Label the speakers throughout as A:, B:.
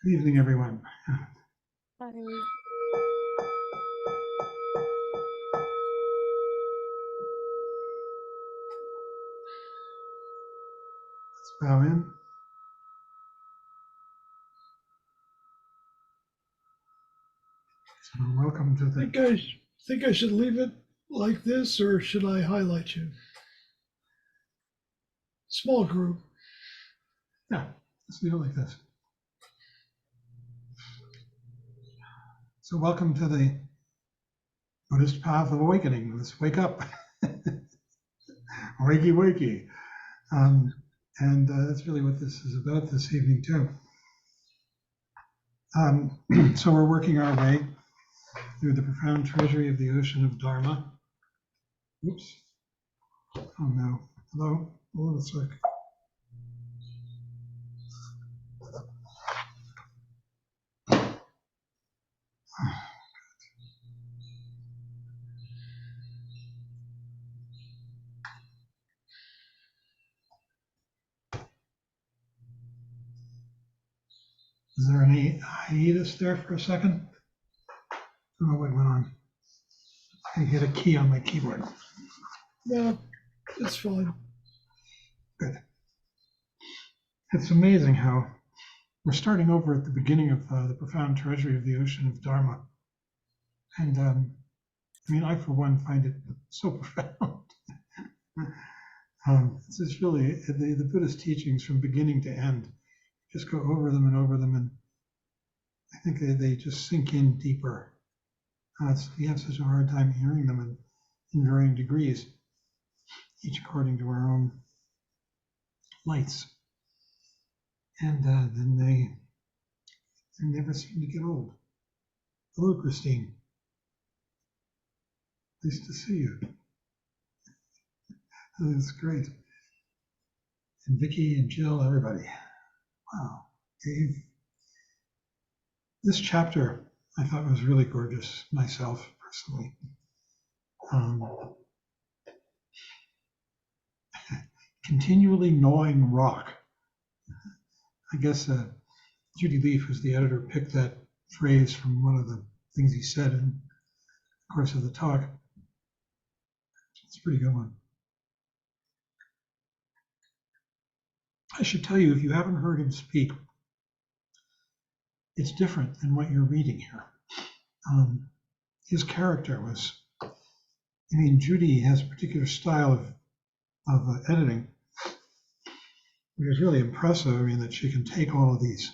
A: Good evening, everyone.
B: Hi.
A: Let's bow in. So welcome to the.
C: Think I should leave it like this, or should I highlight you? Small group.
A: Yeah, let's leave it like this. So welcome to the Buddhist path of awakening. Let's wake up. Wakey, wakey. And that's really what this is about this evening, too. So we're working our way through the profound treasury of the ocean of Dharma. Oops. Oh, no. Hello? Hold on a sec. Is there any hiatus there for a second? I don't know what went on. I hit a key on my keyboard.
C: No, it's fine.
A: Good. It's amazing how we're starting over at the beginning of the profound treasury of the ocean of Dharma. And I mean, I, for one, find it so profound. It's just really the Buddhist teachings from beginning to end. Just go over them, and I think they just sink in deeper. We have such a hard time hearing them in varying degrees, each according to our own lights. And then they never seem to get old. Hello, Christine. Nice to see you. That's great. And Vicky and Jill, everybody. Wow. Dave. This chapter I thought was really gorgeous myself, personally. Continually gnawing rock. I guess Judy Leaf, who's the editor, picked that phrase from one of the things he said in the course of the talk. It's a pretty good one. I should tell you, if you haven't heard him speak, it's different than what you're reading here. His character was, I mean, Judy has a particular style of editing, which is really impressive. I mean, that she can take all of these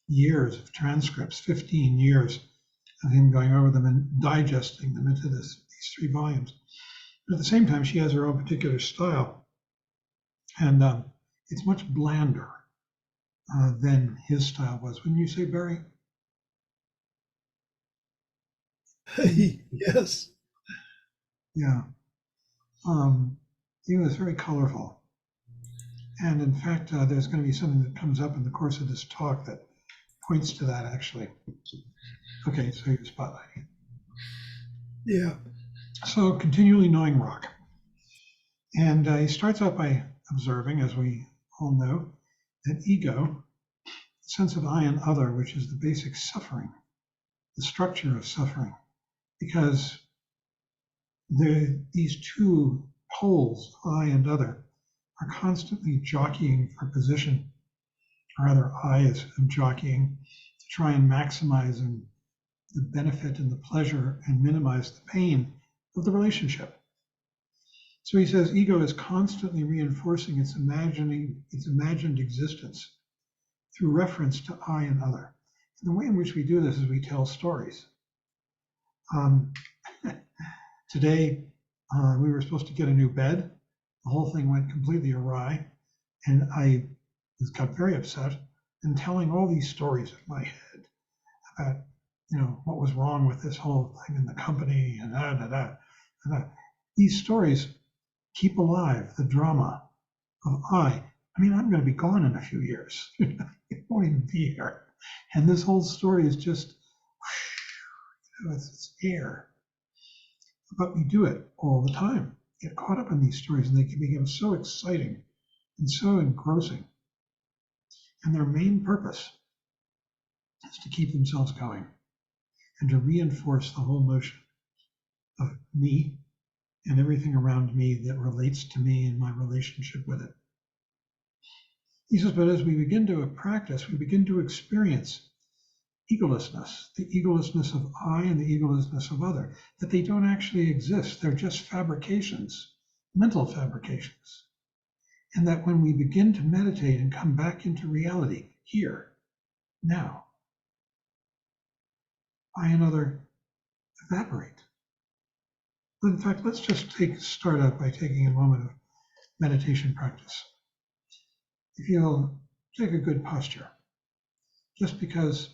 A: years of transcripts, 15 years of him going over them and digesting them into these 3 volumes. But at the same time, she has her own particular style, and it's much blander than his style was. Wouldn't you say, Barry?
C: Yes.
A: Yeah. He was very colorful. And in fact, there's going to be something that comes up in the course of this talk that points to that, actually. Okay, so you're spotlighting.
C: Yeah.
A: So continually knowing rock. And he starts out by observing, as we all know, that ego, the sense of I and other, which is the basic suffering, the structure of suffering, because these 2 poles, I and other, are constantly jockeying for position, or rather, I is jockeying to try and maximize the benefit and the pleasure and minimize the pain of the relationship. So he says ego is constantly reinforcing its imagined existence through reference to I and other. And the way in which we do this is we tell stories. Today, we were supposed to get a new bed. The whole thing went completely awry, and I got very upset and telling all these stories in my head about, what was wrong with this whole thing in the company and that. These stories keep alive the drama of I. I mean, I'm going to be gone in a few years. It won't even be here. And this whole story is just, it's air. But we do it all the time. Get caught up in these stories, and they can become so exciting and so engrossing. And their main purpose is to keep themselves going and to reinforce the whole notion of me and everything around me that relates to me and my relationship with it. He says, but as we begin to practice, we begin to experience egolessness, the egolessness of I and the egolessness of other, that they don't actually exist. They're just fabrications, mental fabrications. And that when we begin to meditate and come back into reality, here, now, I and other evaporate. In fact, let's just start out by taking a moment of meditation practice. If you'll take a good posture, just because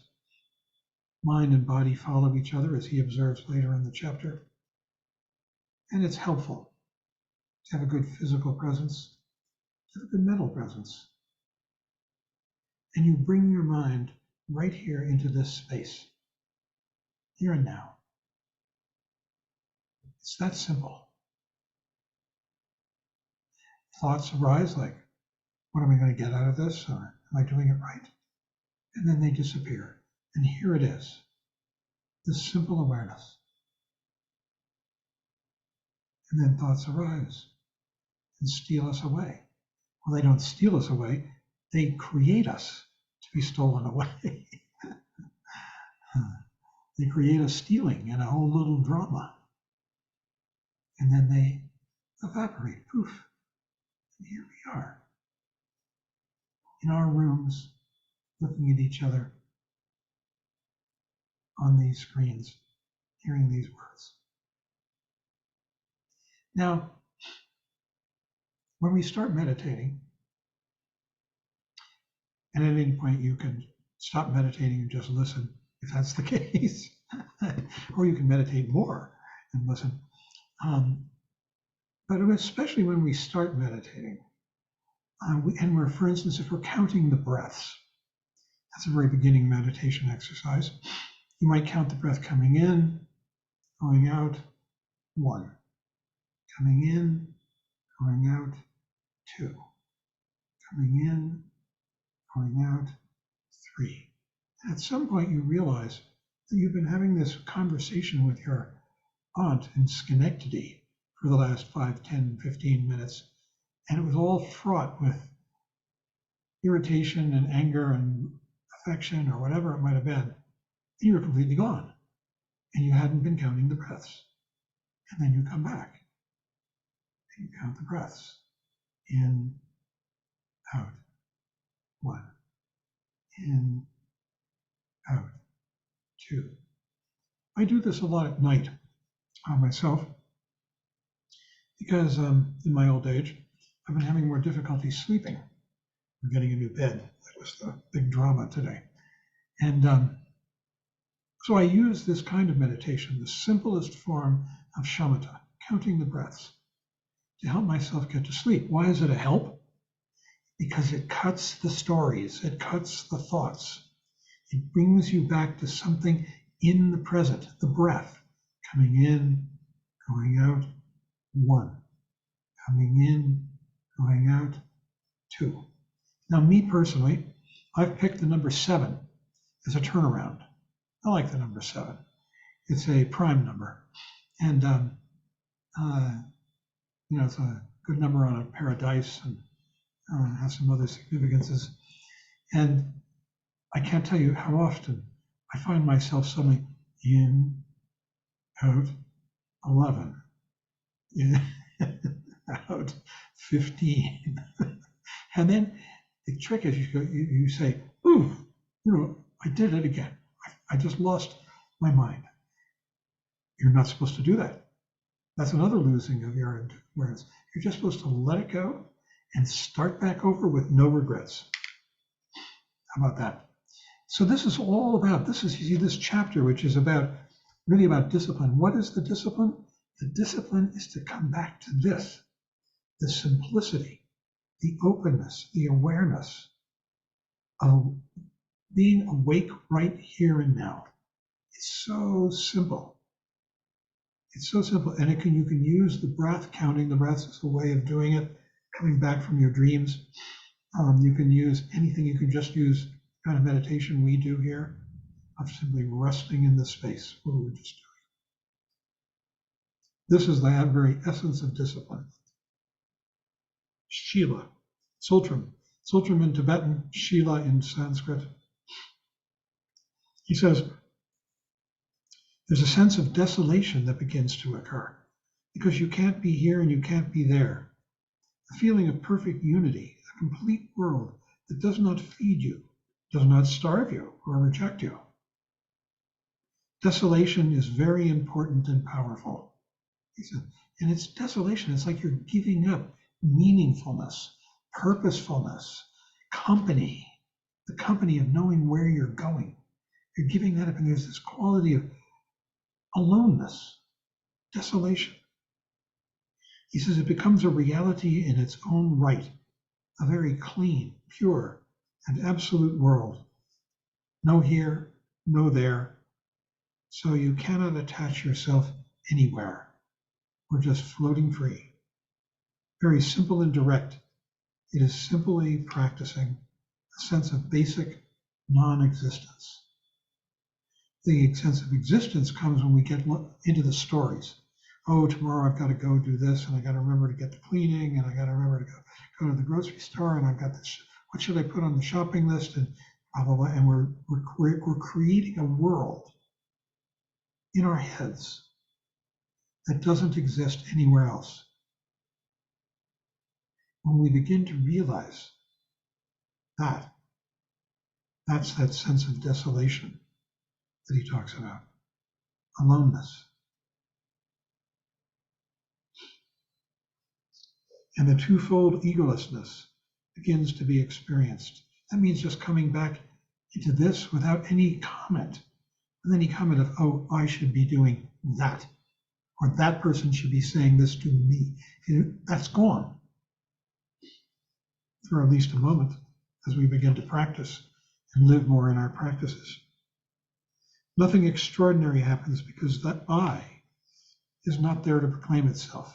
A: mind and body follow each other, as he observes later in the chapter, and it's helpful to have a good physical presence, to have a good mental presence. And you bring your mind right here into this space, here and now. It's that simple. Thoughts arise like, what am I going to get out of this? Or am I doing it right? And then they disappear. And here it is, this simple awareness. And then thoughts arise and steal us away. Well, they don't steal us away, they create us to be stolen away. They create a stealing and a whole little drama. And then they evaporate, poof. And here we are, in our rooms, looking at each other on these screens, hearing these words. Now, when we start meditating, and at any point you can stop meditating and just listen, if that's the case, or you can meditate more and listen. But especially when we start meditating, and we're, for instance, if we're counting the breaths, that's a very beginning meditation exercise. You might count the breath coming in, going out, 1. Coming in, going out, 2. Coming in, going out, 3. And at some point you realize that you've been having this conversation with your aunt in Schenectady for the last 5, 10, 15 minutes, and it was all fraught with irritation and anger and affection or whatever it might have been. And you were completely gone, and you hadn't been counting the breaths. And then you come back, and you count the breaths. In, out, 1. In, out, 2. I do this a lot at night myself, because in my old age, I've been having more difficulty sleeping. I'm getting a new bed. That was the big drama today. And so I use this kind of meditation, the simplest form of shamatha, counting the breaths, to help myself get to sleep. Why is it a help? Because it cuts the stories, it cuts the thoughts. It brings you back to something in the present, the breath, coming in, going out, 1. Coming in, going out, 2. Now, me personally, I've picked the number 7 as a turnaround. I like the number 7. It's a prime number. And, it's a good number on a pair of dice and has some other significances. And I can't tell you how often I find myself suddenly in, out, 11, in, out, 15. And then the trick is you say, ooh, I did it again. I just lost my mind. You're not supposed to do that. That's another losing of your awareness. You're just supposed to let it go and start back over with no regrets. How about that? So this is all about, you see this chapter, which is really about discipline. What is the discipline? The discipline is to come back to this, the simplicity, the openness, the awareness of being awake right here and now. It's so simple. It's so simple. And you can use the breath, counting the breaths as a way of doing it, coming back from your dreams. You can use anything. You can just use kind of meditation we do here. of simply resting in the space where we're just doing. This is the very essence of discipline. Shila, Sultram. Sultram in Tibetan, Shila in Sanskrit. He says, there's a sense of desolation that begins to occur because you can't be here and you can't be there. A feeling of perfect unity, a complete world that does not feed you, does not starve you or reject you. Desolation is very important and powerful. He said, and it's desolation. It's like you're giving up meaningfulness, purposefulness, company, the company of knowing where you're going. You're giving that up, and there's this quality of aloneness, desolation. He says it becomes a reality in its own right, a very clean, pure, and absolute world. No here, no there. So you cannot attach yourself anywhere. We're just floating free. Very simple and direct. It is simply practicing a sense of basic non-existence. The sense of existence comes when we get into the stories. Oh, tomorrow I've got to go do this, and I got to remember to get the cleaning, and I got to remember to go to the grocery store, and I've got this. What should I put on the shopping list? And blah blah blah. And we're creating a world in our heads that doesn't exist anywhere else. When we begin to realize that, that's that sense of desolation that he talks about, aloneness. And the twofold egolessness begins to be experienced. That means just coming back into this without any comment, with any comment of, oh, I should be doing that, or that person should be saying this to me. That's gone for at least a moment as we begin to practice and live more in our practices. Nothing extraordinary happens because that I is not there to proclaim itself.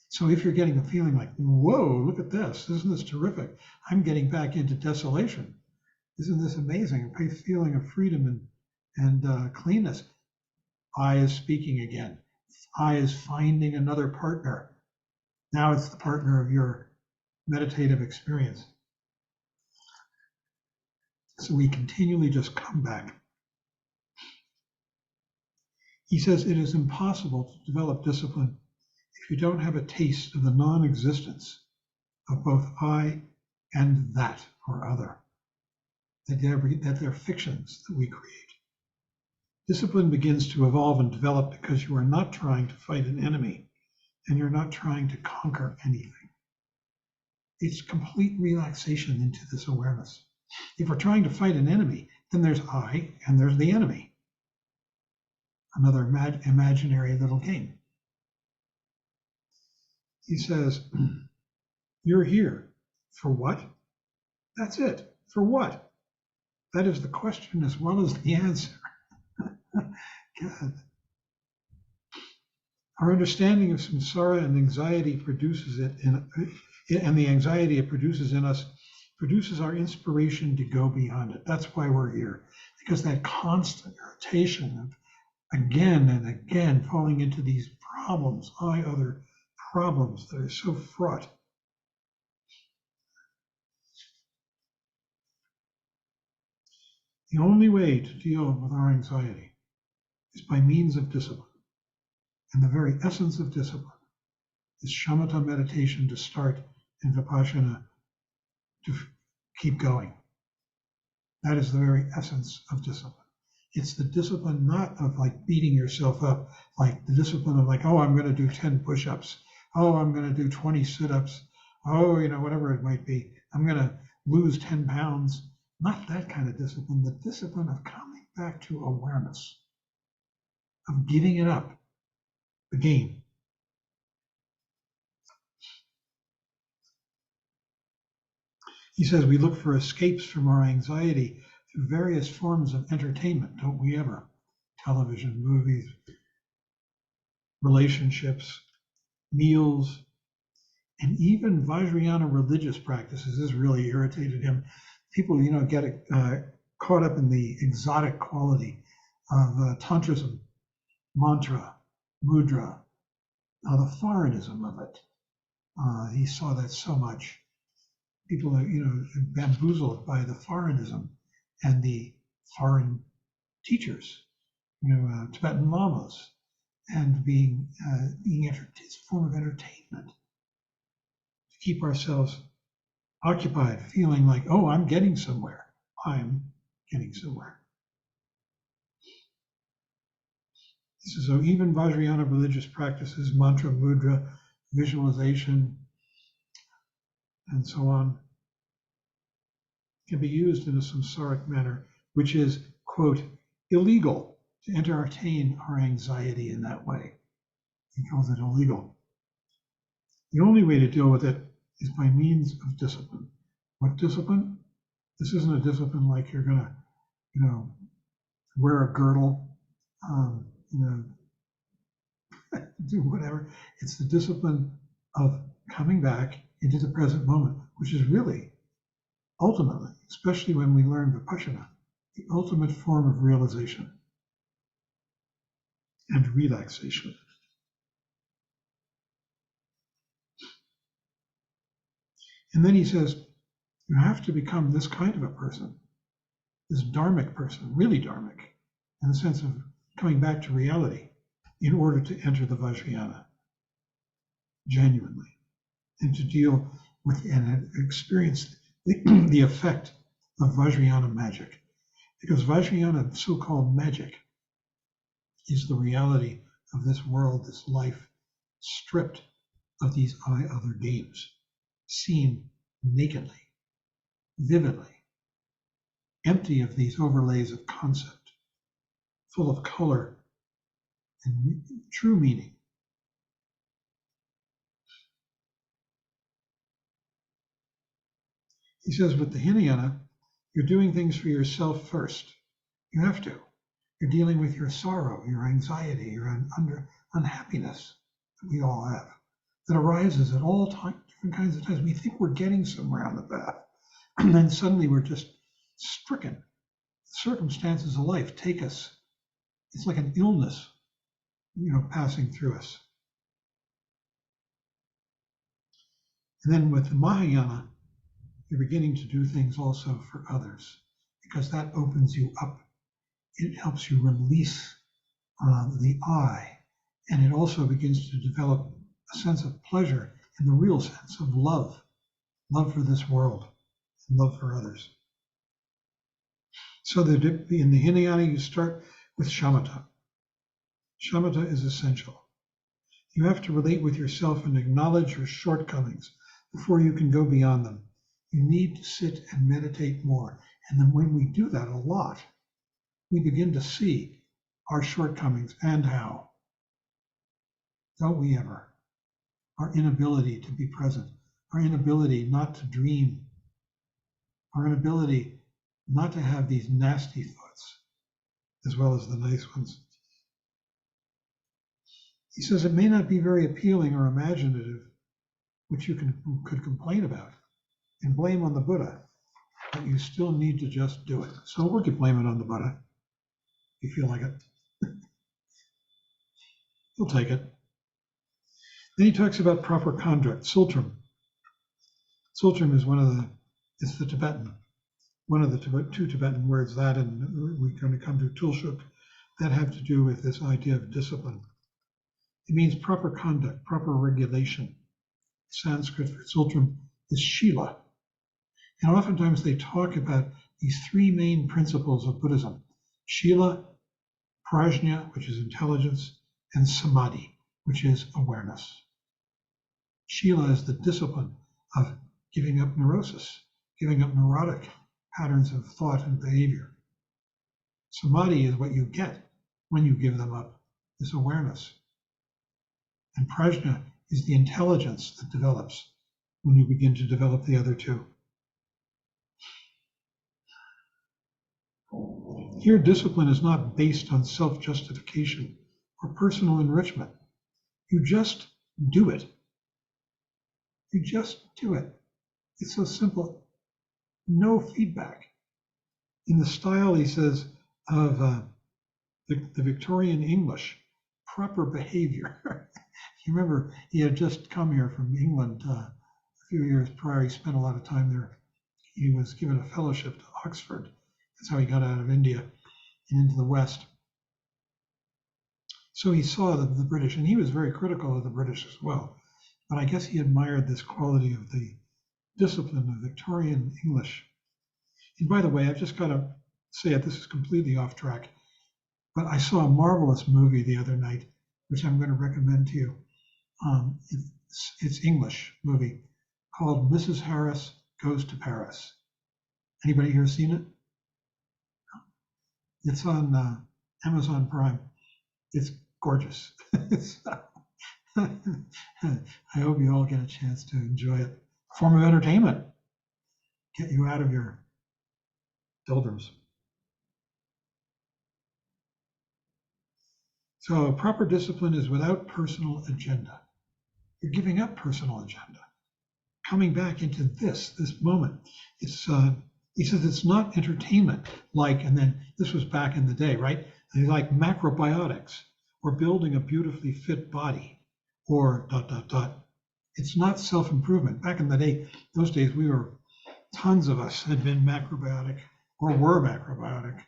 A: So if you're getting a feeling like, whoa, look at this, isn't this terrific? I'm getting back into desolation. Isn't this amazing? A feeling of freedom and cleanness. I is speaking again. I is finding another partner. Now it's the partner of your meditative experience. So we continually just come back. He says it is impossible to develop discipline if you don't have a taste of the non-existence of both I and that or other, that they're fictions that we create. Discipline begins to evolve and develop because you are not trying to fight an enemy and you're not trying to conquer anything. It's complete relaxation into this awareness. If we're trying to fight an enemy, then there's I and there's the enemy. Another imaginary little game. He says, you're here. For what? That's it. For what? That is the question as well as the answer. God. Our understanding of samsara and anxiety produces it, and the anxiety it produces in us produces our inspiration to go beyond it. That's why we're here, because that constant irritation of again and again falling into these problems, other problems that are so fraught. The only way to deal with our anxiety is by means of discipline. And the very essence of discipline is shamatha meditation to start and vipassana to keep going. That is the very essence of discipline. It's the discipline not of like beating yourself up, like the discipline of like, oh, I'm going to do 10 push-ups. Oh, I'm going to do 20 sit-ups. Oh, whatever it might be. I'm going to lose 10 pounds. Not that kind of discipline, the discipline of coming back to awareness, of giving it up, the game. He says we look for escapes from our anxiety through various forms of entertainment, don't we ever? Television, movies, relationships, meals, and even Vajrayana religious practices. This really irritated him. People, get caught up in the exotic quality of Tantrism, mantra, mudra, the foreignism of it. He saw that so much. People are, bamboozled by the foreignism and the foreign teachers, Tibetan lamas, and being it's a form of entertainment to keep ourselves occupied, feeling like, oh, I'm getting somewhere. I'm getting somewhere. He says, so even Vajrayana religious practices, mantra, mudra, visualization, and so on, can be used in a samsaric manner, which is, quote, illegal to entertain our anxiety in that way. He calls it illegal. The only way to deal with it is by means of discipline. What discipline? This isn't a discipline like you're going to, wear a girdle, do whatever. It's the discipline of coming back into the present moment, which is really, ultimately, especially when we learn Vipassana, the ultimate form of realization and relaxation. And then he says, you have to become this kind of a person, this dharmic person, really dharmic, in the sense of coming back to reality in order to enter the Vajrayana genuinely and to deal with and experience the effect of Vajrayana magic. Because Vajrayana, so-called magic, is the reality of this world, this life, stripped of these I-other games, seen nakedly, vividly, empty of these overlays of concept, full of color and true meaning. He says with the Hinayana, you're doing things for yourself first. You have to. You're dealing with your sorrow, your anxiety, your unhappiness that we all have, that arises at all times, different kinds of times. We think we're getting somewhere on the path, and then suddenly we're just stricken. The circumstances of life take us. It's like an illness, passing through us. And then with the Mahayana, you're beginning to do things also for others, because that opens you up. It helps you release the I, and it also begins to develop a sense of pleasure in the real sense of love for this world, and love for others. So in the Hinayana, you start with shamatha. Shamatha is essential. You have to relate with yourself and acknowledge your shortcomings before you can go beyond them. You need to sit and meditate more. And then when we do that a lot, we begin to see our shortcomings and how. Don't we ever? Our inability to be present, our inability not to dream, our inability not to have these nasty thoughts, as well as the nice ones. He says it may not be very appealing or imaginative, which you could complain about and blame on the Buddha, but you still need to just do it. So we could blame it on the Buddha if you feel like it. He'll take it. Then he talks about proper conduct, sultram. Sultram is it's the Tibetan, one of the two Tibetan words, that and we're going to come to tulshuk, that have to do with this idea of discipline. It means proper conduct, proper regulation. Sanskrit for sultram is shila. And oftentimes they talk about these three main principles of Buddhism: shila, prajna, which is intelligence, and samadhi, which is awareness. Shila is the discipline of giving up neurosis, giving up neurotic patterns of thought and behavior. Samadhi is what you get when you give them up, this awareness. And prajna is the intelligence that develops when you begin to develop the other two. Here, discipline is not based on self-justification or personal enrichment. You just do it. You just do it. It's so simple. No feedback. in the style, he says, of the Victorian English, proper behavior. You remember he had just come here from England a few years prior. He spent a lot of time there. He was given a fellowship to Oxford. That's how he got out of India and into the West. So he saw the British, and he was very critical of the British as well. But I guess he admired this quality of the discipline of Victorian English. And by the way, I've just got to say it, this is completely off track, but I saw a marvelous movie the other night, which I'm going to recommend to you. It's English movie called Mrs. Harris Goes to Paris. Anybody here seen it? It's on Amazon Prime. It's gorgeous. I hope you all get a chance to enjoy it. A form of entertainment. Get you out of your doldrums. So proper discipline is without personal agenda. You're giving up personal agenda. Coming back into this moment. It's he says it's not entertainment like, and then this was back in the day, right? Like macrobiotics or building a beautifully fit body or ... It's not self-improvement. Back in the day, those days, tons of us had been macrobiotic or were macrobiotic.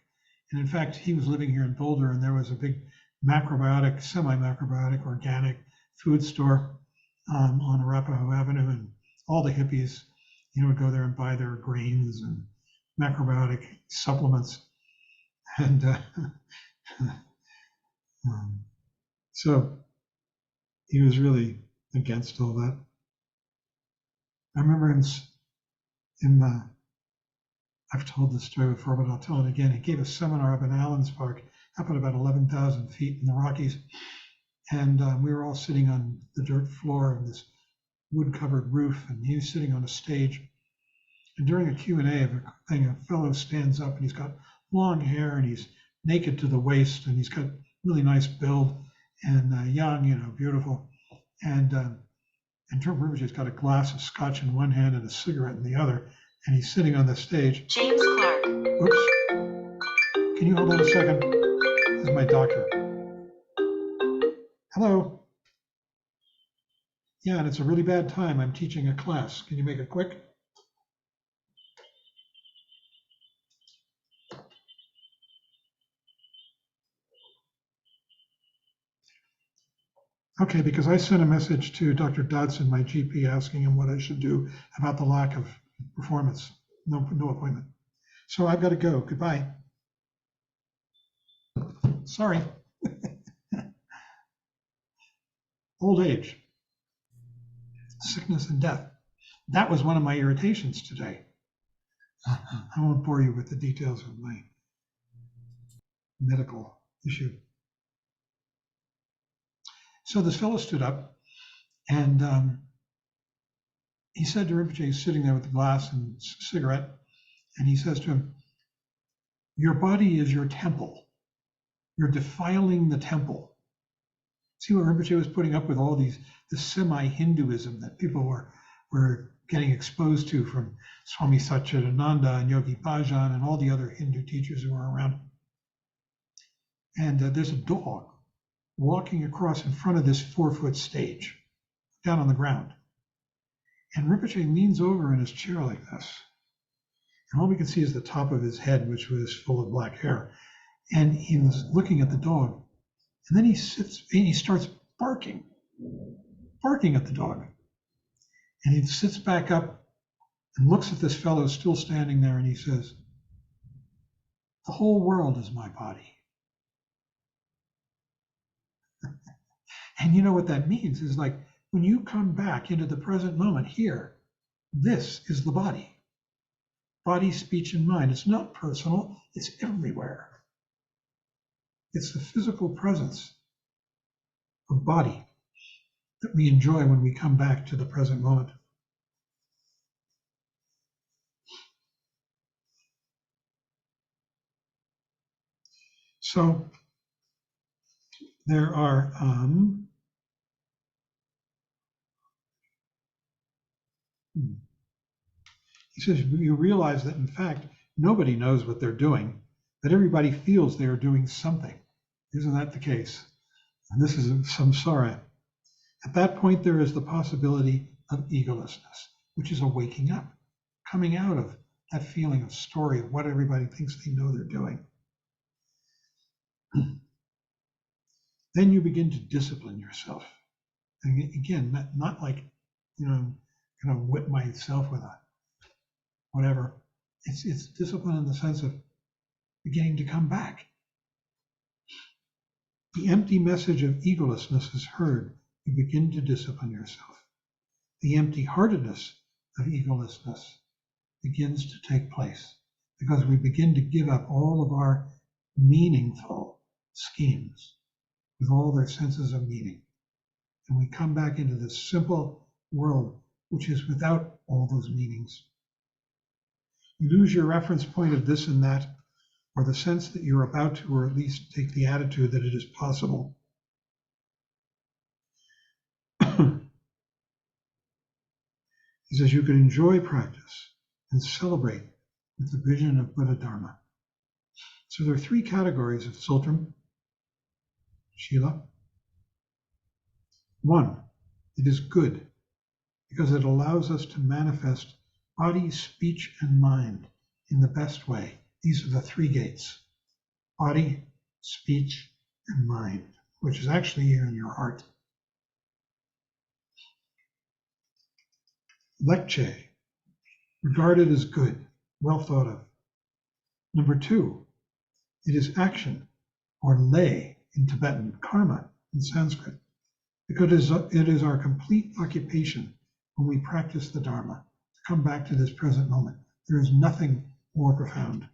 A: And in fact, he was living here in Boulder and there was a big macrobiotic, semi-macrobiotic, organic food store on Arapahoe Avenue, and all the hippies, would go there and buy their grains and macrobiotic supplements. And so he was really against all that. I remember I've told this story before, but I'll tell it again. He gave a seminar up in Allens Park, up at about 11,000 feet in the Rockies. And we were all sitting on the dirt floor of this wood-covered roof, and he was sitting on a stage. And during a Q&A of a thing, a fellow stands up and he's got long hair and he's naked to the waist and he's got really nice build and young, beautiful. And Trump Rinpoche's got a glass of scotch in one hand and a cigarette in the other, and he's sitting on the stage.
B: James Clark.
A: Oops. Can you hold on a second? This is my doctor. Hello. Yeah, and it's a really bad time. I'm teaching a class. Can you make it quick? Okay, because I sent a message to Dr. Dodson, my GP, asking him what I should do about the lack of performance. No appointment. So I've got to go. Goodbye. Sorry. Old age, sickness and death. That was one of my irritations today. I won't bore you with the details of my medical issue. So this fellow stood up and he said to Rinpoche, he's sitting there with the glass and cigarette, and he says to him, "Your body is your temple. You're defiling the temple." See what Rinpoche was putting up with, all this semi-Hinduism that people were getting exposed to from Swami Satchidananda and Yogi Bhajan and all the other Hindu teachers who were around. And there's a dog walking across in front of this 4-foot stage, down on the ground. And Rinpoche leans over in his chair like this. And all we can see is the top of his head, which was full of black hair. And he was looking at the dog. And then he starts barking at the dog. And he sits back up and looks at this fellow still standing there, and he says, "The whole world is my body." And you know what that means is, like, when you come back into the present moment here, this is the body. Body, speech, and mind. It's not personal, it's everywhere. It's the physical presence of body that we enjoy when we come back to the present moment. So there are, he says, you realize that in fact, Nobody knows what they're doing, but everybody feels they are doing something. Isn't that the case? And this is samsara. At that point, there is the possibility of egolessness, which is a waking up, coming out of that feeling of story of what everybody thinks they know they're doing. Then you begin to discipline yourself. And again, not like, kind of whip myself with a whatever. It's discipline in the sense of beginning to come back. The empty message of egolessness is heard. You begin to discipline yourself. The empty-heartedness of egolessness begins to take place because we begin to give up all of our meaningful schemes with all their senses of meaning. And we come back into this simple world, which is without all those meanings. You lose your reference point of this and that, or the sense that you're about to, or at least take the attitude that it is possible. He says you can enjoy practice and celebrate with the vision of Buddha Dharma. So there are three categories of sultram, Shila. One, it is good because it allows us to manifest body, speech, and mind in the best way. These are the three gates: body, speech, and mind, which is actually here in your heart. Lecce, regarded as good, well thought of. Number two, it is action, or lay in Tibetan, karma in Sanskrit, because it is our complete occupation when we practice the Dharma to come back to this present moment. There is nothing more profound.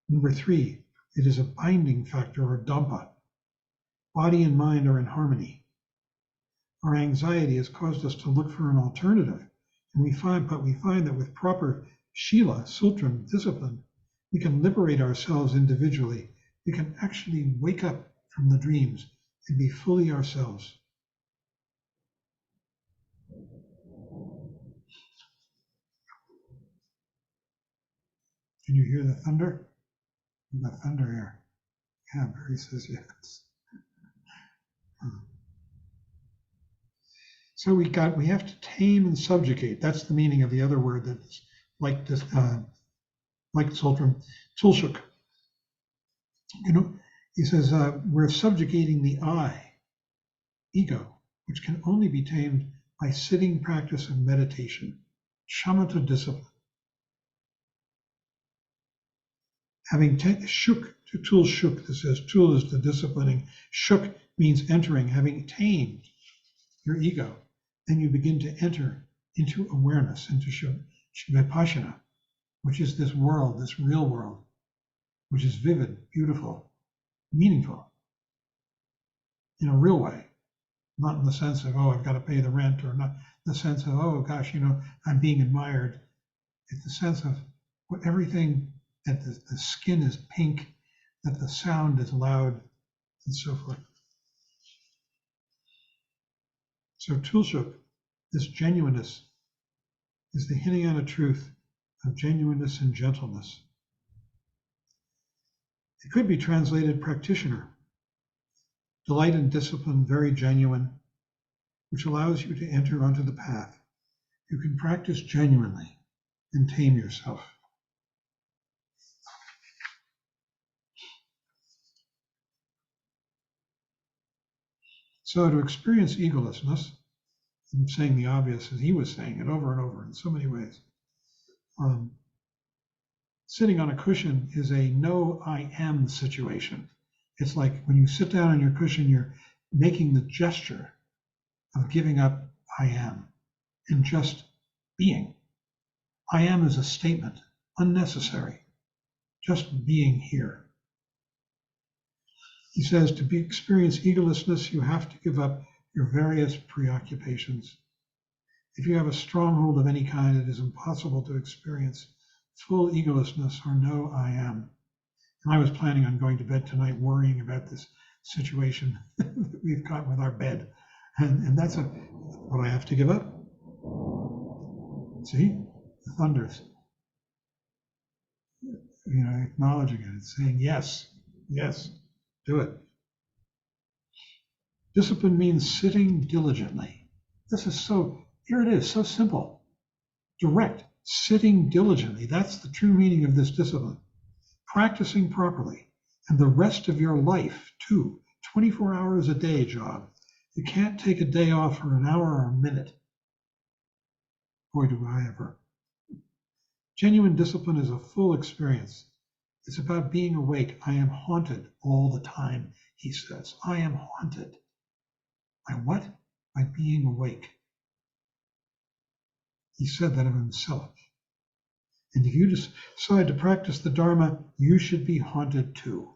A: Number three, it is a binding factor, or dhampa. Body and mind are in harmony. Our anxiety has caused us to look for an alternative, and we find that with proper shila, sultram, discipline, we can liberate ourselves individually. We can actually wake up from the dreams and be fully ourselves. Can you hear the thunder? We've got thunder here. Yeah, Barry says yes. So we have to tame and subjugate. That's the meaning of the other word that's like this, like sultram, tulshuk. He says we're subjugating the I, ego, which can only be tamed by sitting practice of meditation, shamatha discipline. Having shuk to tul shuk, this says tul is the disciplining, shuk means entering, having tamed your ego, then you begin to enter into awareness, into vipassana, which is this world, this real world, which is vivid, beautiful, meaningful, in a real way, not in the sense of, oh, I've got to pay the rent, or not in the sense of, oh gosh, I'm being admired. It's the sense of everything, that the skin is pink, that the sound is loud, and so forth. So tulshuk, this genuineness, is the Hinayana truth of genuineness and gentleness. It could be translated practitioner, delight and discipline, very genuine, which allows you to enter onto the path. You can practice genuinely and tame yourself. So to experience egolessness, I'm saying the obvious as he was saying it over and over in so many ways. Sitting on a cushion is a no I am situation. It's like when you sit down on your cushion, you're making the gesture of giving up I am and just being. I am is a statement, unnecessary, just being here. He says to experience egolessness, you have to give up your various preoccupations. If you have a stronghold of any kind, it is impossible to experience full egolessness or no I am. And I was planning on going to bed tonight worrying about this situation that we've got with our bed. And that's what I have to give up. See, the thunders. acknowledging it and saying, yes, yes, do it. Discipline means sitting diligently. Here it is, so simple, direct, sitting diligently. That's the true meaning of this discipline. Practicing properly, and the rest of your life, too. 24 hours a day job. You can't take a day off for an hour or a minute. Boy, do I ever. Genuine discipline is a full experience. It's about being awake. I am haunted all the time, he says. I am haunted. By what? By being awake. He said that of himself. And if you decide to practice the Dharma, you should be haunted too.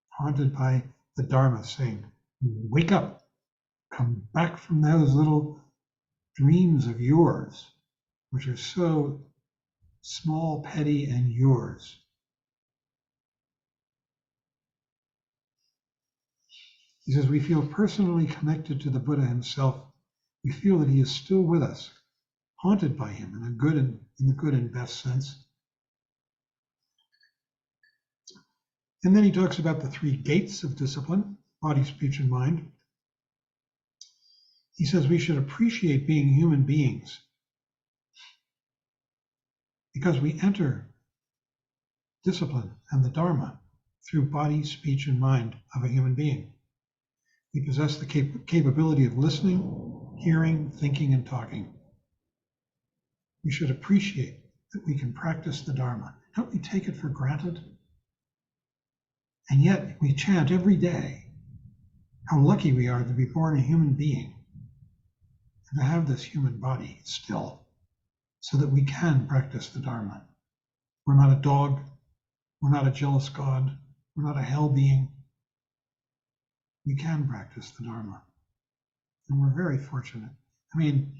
A: Haunted by the Dharma saying, wake up, come back from those little dreams of yours, which are so small, petty, and yours. He says, we feel personally connected to the Buddha himself. We feel that he is still with us, haunted by him in the good and best sense. And then he talks about the three gates of discipline, body, speech, and mind. He says we should appreciate being human beings because we enter discipline and the Dharma through body, speech, and mind of a human being. We possess the capability of listening, hearing, thinking, and talking. We should appreciate that we can practice the Dharma. Don't we take it for granted? And yet we chant every day how lucky we are to be born a human being and to have this human body still so that we can practice the Dharma. We're not a dog. We're not a jealous God. We're not a hell being. We can practice the Dharma. And we're very fortunate. I mean,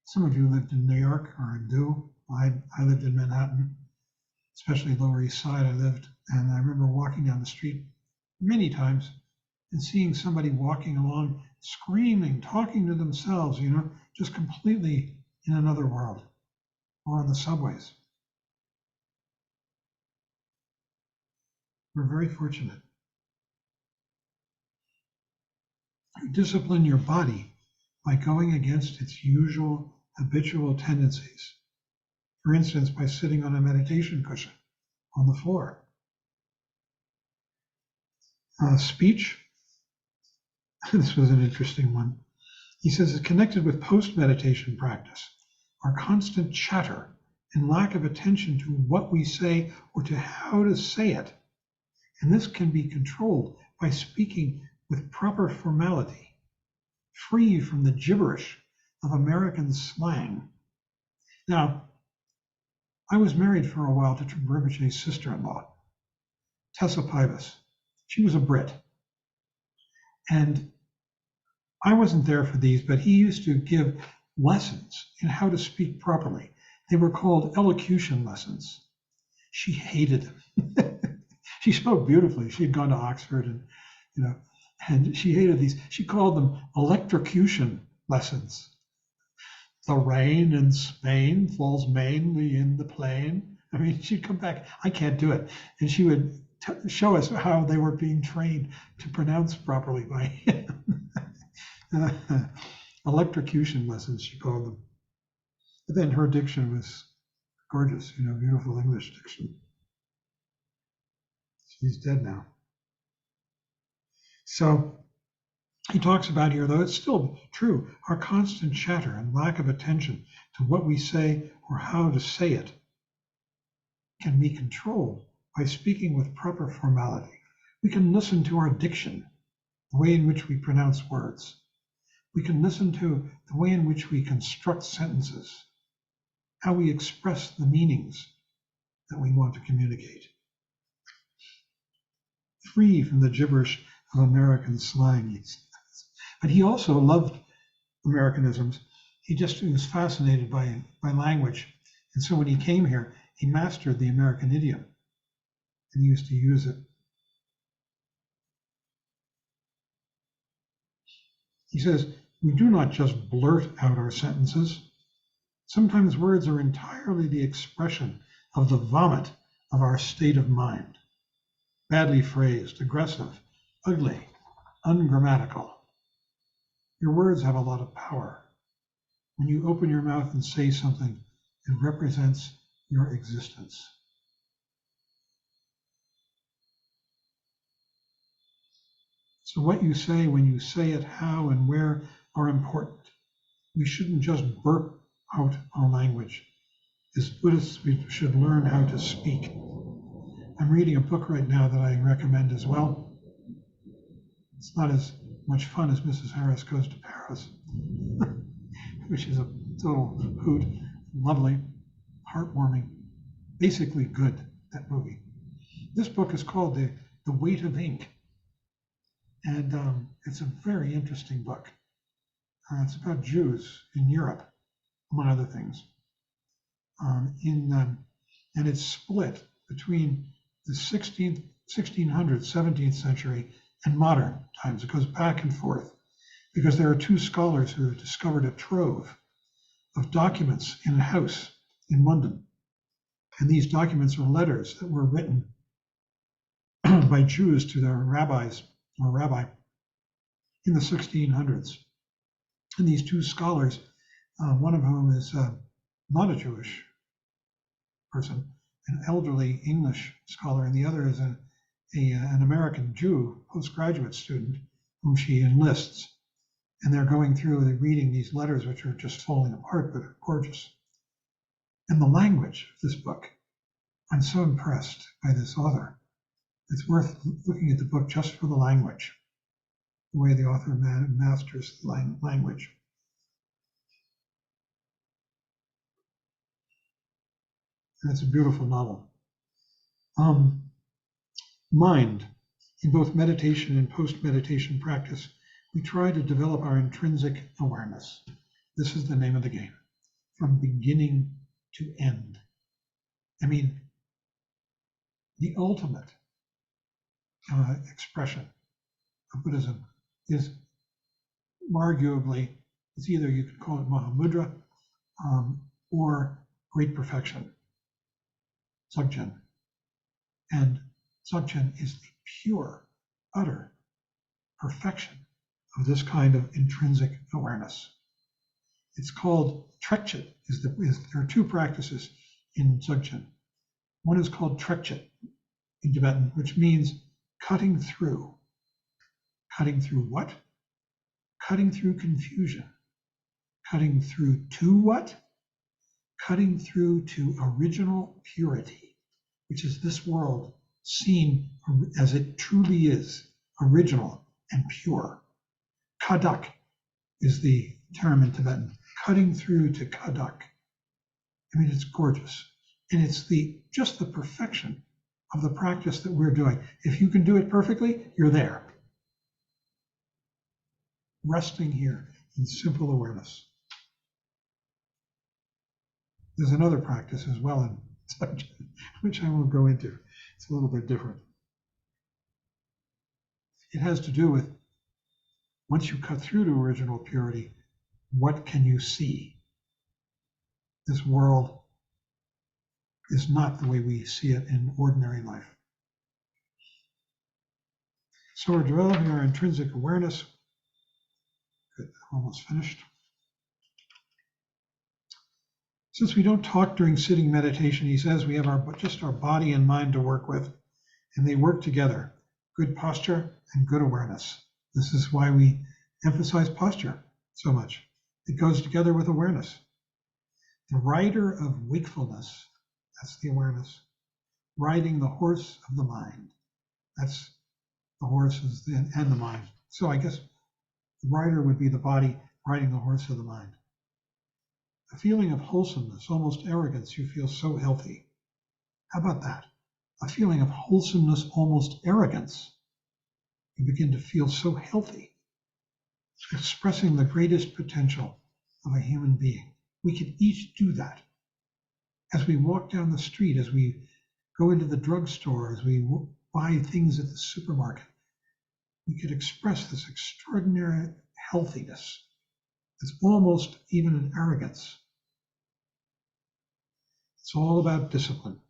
A: some of you lived in New York or do. I lived in Manhattan, especially Lower East Side I lived. And I remember walking down the street many times and seeing somebody walking along, screaming, talking to themselves, just completely in another world, or on the subways. We're very fortunate. You discipline your body by going against its usual habitual tendencies. For instance, by sitting on a meditation cushion on the floor. Speech, this was an interesting one. He says it's connected with post-meditation practice. Our constant chatter and lack of attention to what we say or to how to say it. And this can be controlled by speaking with proper formality, free from the gibberish of American slang. Now, I was married for a while to Rinpoche's sister-in-law, Tessa Pybus. She was a Brit. And I wasn't there for these, but he used to give lessons in how to speak properly. They were called elocution lessons. She hated them. She spoke beautifully. She had gone to Oxford and she hated these. She called them electrocution lessons. The rain in Spain falls mainly in the plain. I mean, she'd come back, I can't do it. And she would show us how they were being trained to pronounce properly by him. Electrocution lessons, she called them. But then her diction was gorgeous, beautiful English diction. She's dead now. So he talks about here, though it's still true, our constant chatter and lack of attention to what we say or how to say it can be controlled by speaking with proper formality. We can listen to our diction, the way in which we pronounce words. We can listen to the way in which we construct sentences, how we express the meanings that we want to communicate. Free from the gibberish of American slang. But he also loved Americanisms. He was fascinated by language. And so when he came here, he mastered the American idiom and he used to use it. He says, we do not just blurt out our sentences. Sometimes words are entirely the expression of the vomit of our state of mind. Badly phrased, aggressive, ugly, ungrammatical. Your words have a lot of power. When you open your mouth and say something, it represents your existence. So what you say, when you say it, how and where are important. We shouldn't just burp out our language. As Buddhists, we should learn how to speak. I'm reading a book right now that I recommend as well. It's not as much fun as Mrs. Harris Goes to Paris, which is a total hoot, lovely, heartwarming, basically good, that movie. This book is called The Weight of Ink, and it's a very interesting book. It's about Jews in Europe, among other things. And it's split between the 1600s, 17th century, and modern times. It goes back and forth because there are two scholars who have discovered a trove of documents in a house in London. And these documents are letters that were written by Jews to their rabbis or rabbi in the 1600s. And these two scholars, one of whom is not a Jewish person, an elderly English scholar, and the other is an American Jew postgraduate student whom she enlists. And they're going through, they're reading these letters, which are just falling apart, but are gorgeous. And the language of this book, I'm so impressed by this author. It's worth looking at the book just for the language, the way the author masters the language. And it's a beautiful novel. Mind. In both meditation and post-meditation practice, we try to develop our intrinsic awareness. This is the name of the game, from beginning to end. I mean, the ultimate expression of Buddhism is arguably, it's either you could call it Mahamudra or great perfection, Dzogchen. And Dzogchen is the pure, utter perfection of this kind of intrinsic awareness. It's called Trekchit. There are two practices in Dzogchen. One is called Trekchit in Tibetan, which means cutting through. Cutting through what? Cutting through confusion. Cutting through to what? Cutting through to original purity, which is this world seen as it truly is, original and pure. Kadak is the term in Tibetan, cutting through to kadak. I mean, it's gorgeous. And it's just the perfection of the practice that we're doing. If you can do it perfectly, you're there. Resting here in simple awareness. There's another practice as well in Dzogchen, which I won't go into. It's a little bit different. It has to do with, once you cut through to original purity, what can you see? This world is not the way we see it in ordinary life. So we're developing our intrinsic awareness. Good, almost finished. Since we don't talk during sitting meditation, he says we have just our body and mind to work with, and they work together. Good posture and good awareness. This is why we emphasize posture so much. It goes together with awareness. The rider of wakefulness, that's the awareness. Riding the horse of the mind, that's the horses and the mind. So I guess the rider would be the body riding the horse of the mind. A feeling of wholesomeness, almost arrogance, you feel so healthy. How about that? A feeling of wholesomeness, almost arrogance. You begin to feel so healthy, expressing the greatest potential of a human being. We can each do that. As we walk down the street, as we go into the drugstore, as we buy things at the supermarket, we could express this extraordinary healthiness. It's almost even an arrogance. It's all about discipline,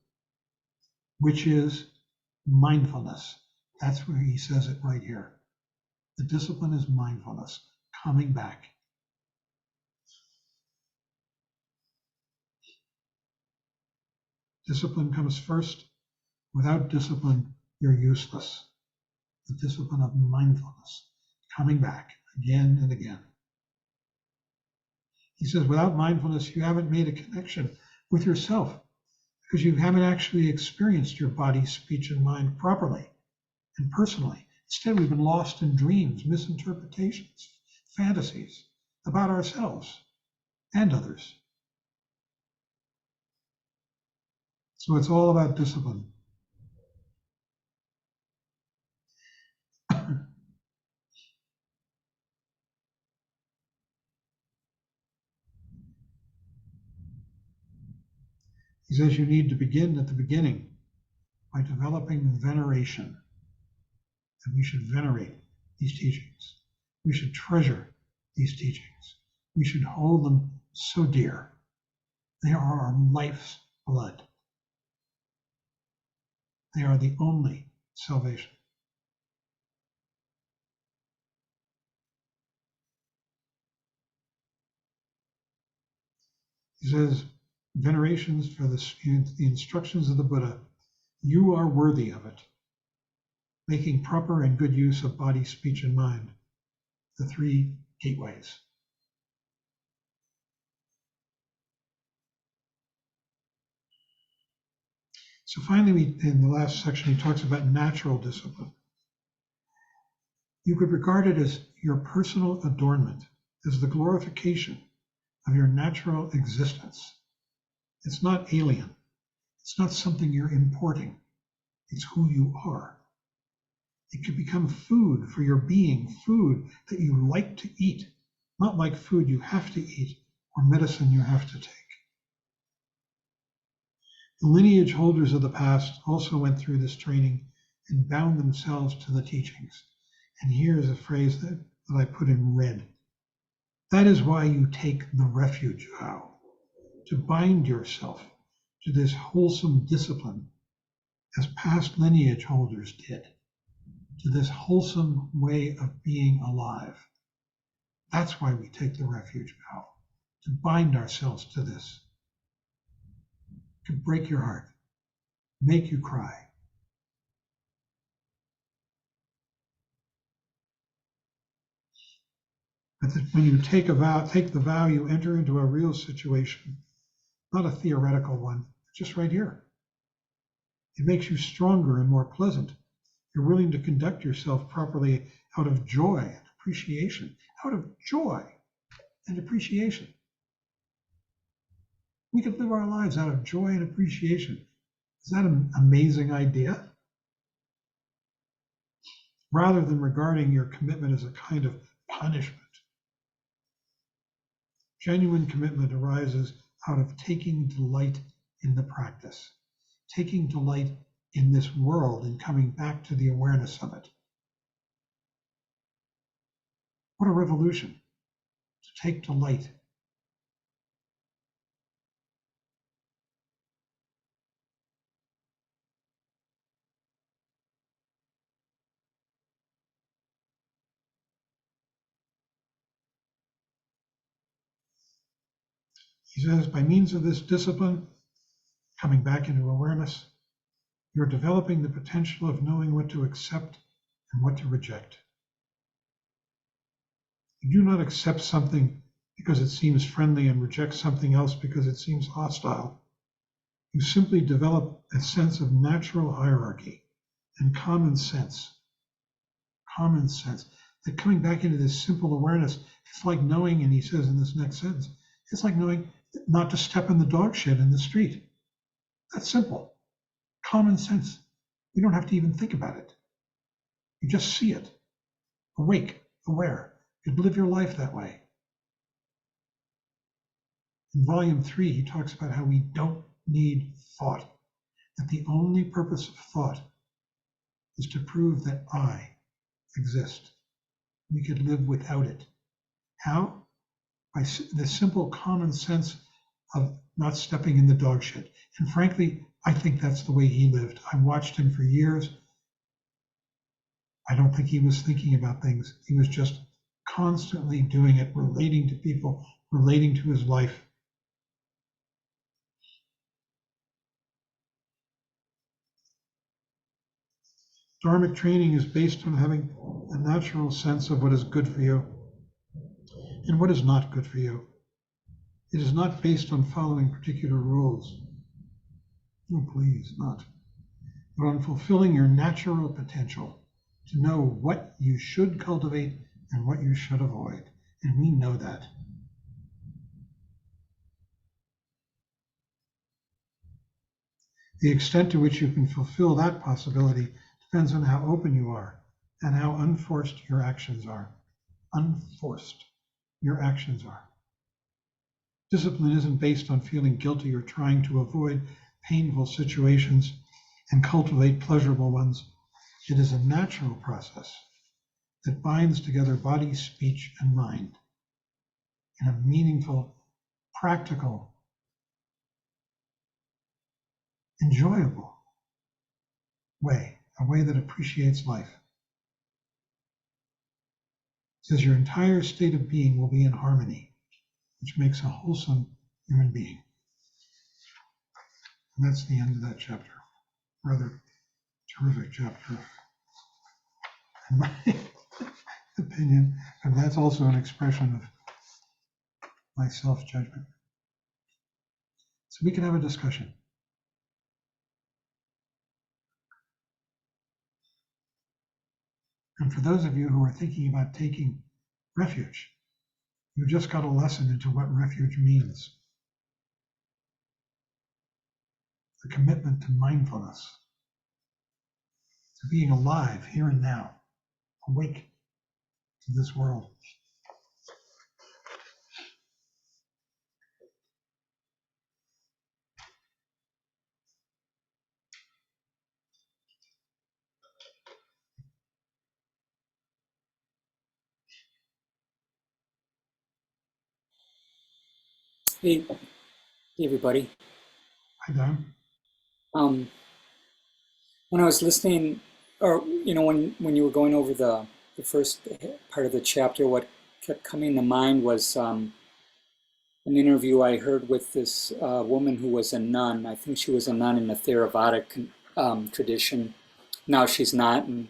A: which is mindfulness. That's where he says it right here. The discipline is mindfulness, coming back. Discipline comes first. Without discipline, you're useless. The discipline of mindfulness, coming back again and again. He says, without mindfulness, you haven't made a connection with yourself because you haven't actually experienced your body, speech, and mind properly and personally. Instead, we've been lost in dreams, misinterpretations, fantasies about ourselves and others. So it's all about discipline. He says you need to begin at the beginning by developing veneration. And we should venerate these teachings. We should treasure these teachings. We should hold them so dear. They are our life's blood. They are the only salvation. He says, venerations for the instructions of the Buddha, you are worthy of it, making proper and good use of body, speech, and mind, the three gateways. So finally, in the last section, he talks about natural discipline. You could regard it as your personal adornment, as the glorification of your natural existence. It's not alien. It's not something you're importing. It's who you are. It could become food for your being, food that you like to eat, not like food you have to eat or medicine you have to take. The lineage holders of the past also went through this training and bound themselves to the teachings. And here's a phrase that I put in red. That is why you take the refuge vow, to bind yourself to this wholesome discipline as past lineage holders did, to this wholesome way of being alive. That's why we take the refuge vow, to bind ourselves to this. Could break your heart, make you cry. But when you take the vow, you enter into a real situation, not a theoretical one, just right here. It makes you stronger and more pleasant. You're willing to conduct yourself properly out of joy and appreciation, out of joy and appreciation. We could live our lives out of joy and appreciation. Is that an amazing idea? Rather than regarding your commitment as a kind of punishment. Genuine commitment arises out of taking delight in the practice, taking delight in this world and coming back to the awareness of it. What a revolution to take delight. He says, by means of this discipline, coming back into awareness, you're developing the potential of knowing what to accept and what to reject. You do not accept something because it seems friendly and reject something else because it seems hostile. You simply develop a sense of natural hierarchy and common sense. Common sense. That coming back into this simple awareness, it's like knowing, and he says in this next sentence, it's like knowing not to step in the dog shit in the street. That's simple. Common sense. You don't have to even think about it. You just see it. Awake, aware. You'd live your life that way. In volume 3, he talks about how we don't need thought, that the only purpose of thought is to prove that I exist. We could live without it. How? By the simple common sense of not stepping in the dog shit. And frankly, I think that's the way he lived. I watched him for years. I don't think he was thinking about things. He was just constantly doing it, relating to people, relating to his life. Dharmic training is based on having a natural sense of what is good for you and what is not good for you. It is not based on following particular rules. No, please, not. But on fulfilling your natural potential to know what you should cultivate and what you should avoid. And we know that. The extent to which you can fulfill that possibility depends on how open you are and how unforced your actions are. Unforced your actions are. Discipline isn't based on feeling guilty or trying to avoid painful situations and cultivate pleasurable ones. It is a natural process that binds together body, speech, and mind in a meaningful, practical, enjoyable way, a way that appreciates life. It says your entire state of being will be in harmony, which makes a wholesome human being. And that's the end of that chapter. Rather terrific chapter, in my opinion. And that's also an expression of my self-judgment. So we can have a discussion. And for those of you who are thinking about taking refuge, you just got a lesson into what refuge means. The commitment to mindfulness, to being alive here and now, awake to this world.
B: Hey, everybody.
A: Hi, Don.
B: When I was listening, or when you were going over the first part of the chapter, what kept coming to mind was an interview I heard with this woman who was a nun. I think she was a nun in the Theravadic tradition. Now she's not, and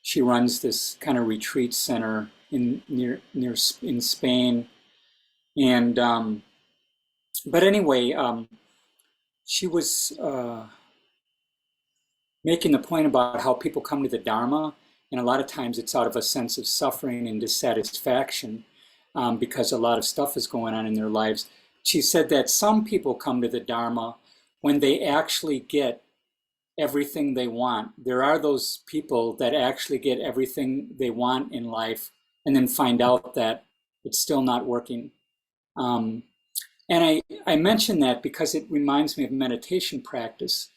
B: she runs this kind of retreat center in Spain. And but anyway, she was making the point about how people come to the Dharma, and a lot of times it's out of a sense of suffering and dissatisfaction because a lot of stuff is going on in their lives. She said that some people come to the Dharma when they actually get everything they want. There are those people that actually get everything they want in life and then find out that it's still not working. And I mention that because it reminds me of meditation practice.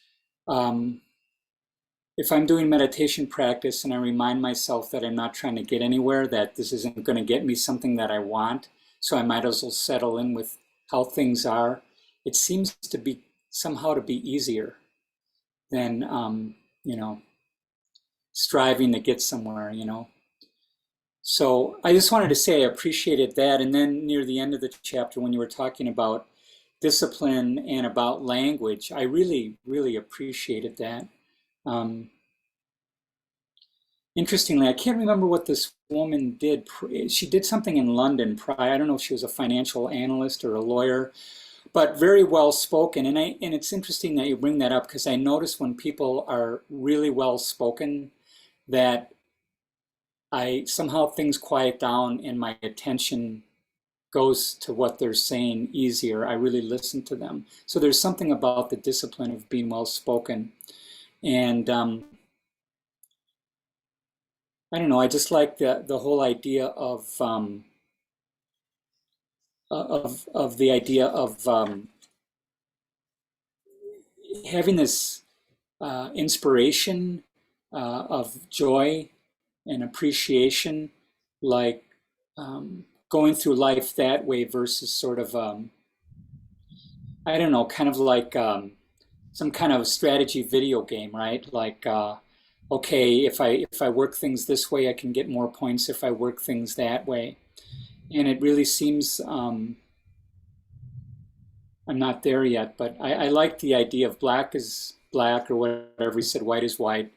B: If I'm doing meditation practice and I remind myself that I'm not trying to get anywhere, that this isn't going to get me something that I want, so I might as well settle in with how things are, it seems to be somehow to be easier than, striving to get somewhere. So I just wanted to say I appreciated that. And then near the end of the chapter, when you were talking about discipline and about language, I really, really appreciated that. Interestingly, I can't remember what this woman did. She did something in London prior. I don't know if she was a financial analyst or a lawyer, but very well spoken. And it's interesting that you bring that up because I notice when people are really well spoken that somehow things quiet down and my attention goes to what they're saying easier. I really listen to them. So there's something about the discipline of being well spoken. And I don't know, I just like the whole idea of the idea of having this inspiration of joy and appreciation, like going through life that way versus sort of I don't know, kind of like some kind of strategy video game, right? Like, okay, if I work things this way, I can get more points if I work things that way. And it really seems I'm not there yet, but I like the idea of black is black or whatever he said, white is white.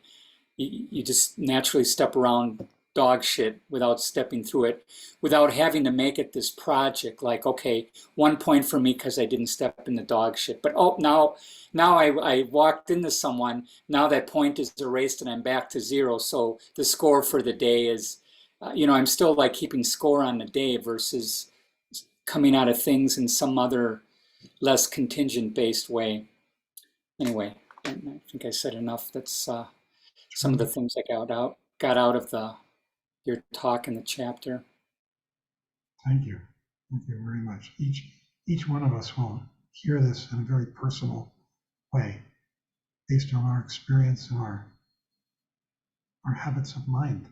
B: You just naturally step around dog shit without stepping through it, without having to make it this project. Like, okay, 1 point for me because I didn't step in the dog shit. But oh, now I walked into someone. Now that point is erased and I'm back to zero. So the score for the day is, I'm still like keeping score on the day versus coming out of things in some other less contingent based way. Anyway, I think I said enough. That's some of the things I got out of your talk in the chapter.
A: Thank you. Thank you very much. Each one of us will hear this in a very personal way, based on our experience and our habits of mind.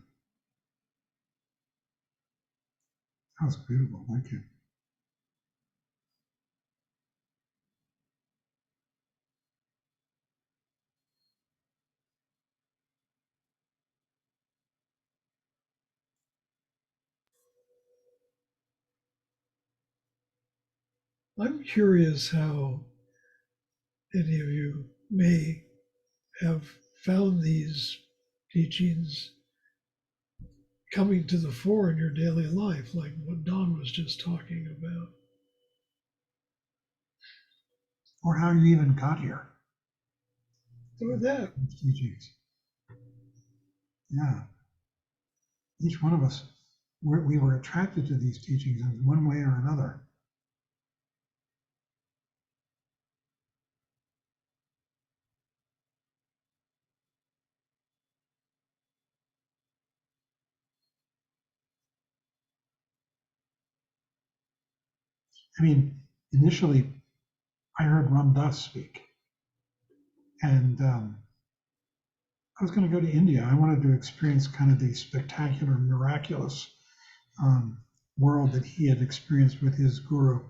A: That was beautiful. Thank you.
C: I'm curious how any of you may have found these teachings coming to the fore in your daily life, like what Don was just talking about.
A: Or how you even got here.
C: With that,
A: Teachings. Yeah. Each one of us, we were attracted to these teachings in one way or another. I mean, initially, I heard Ram Dass speak, and I was going to go to India. I wanted to experience kind of the spectacular, miraculous world that he had experienced with his guru,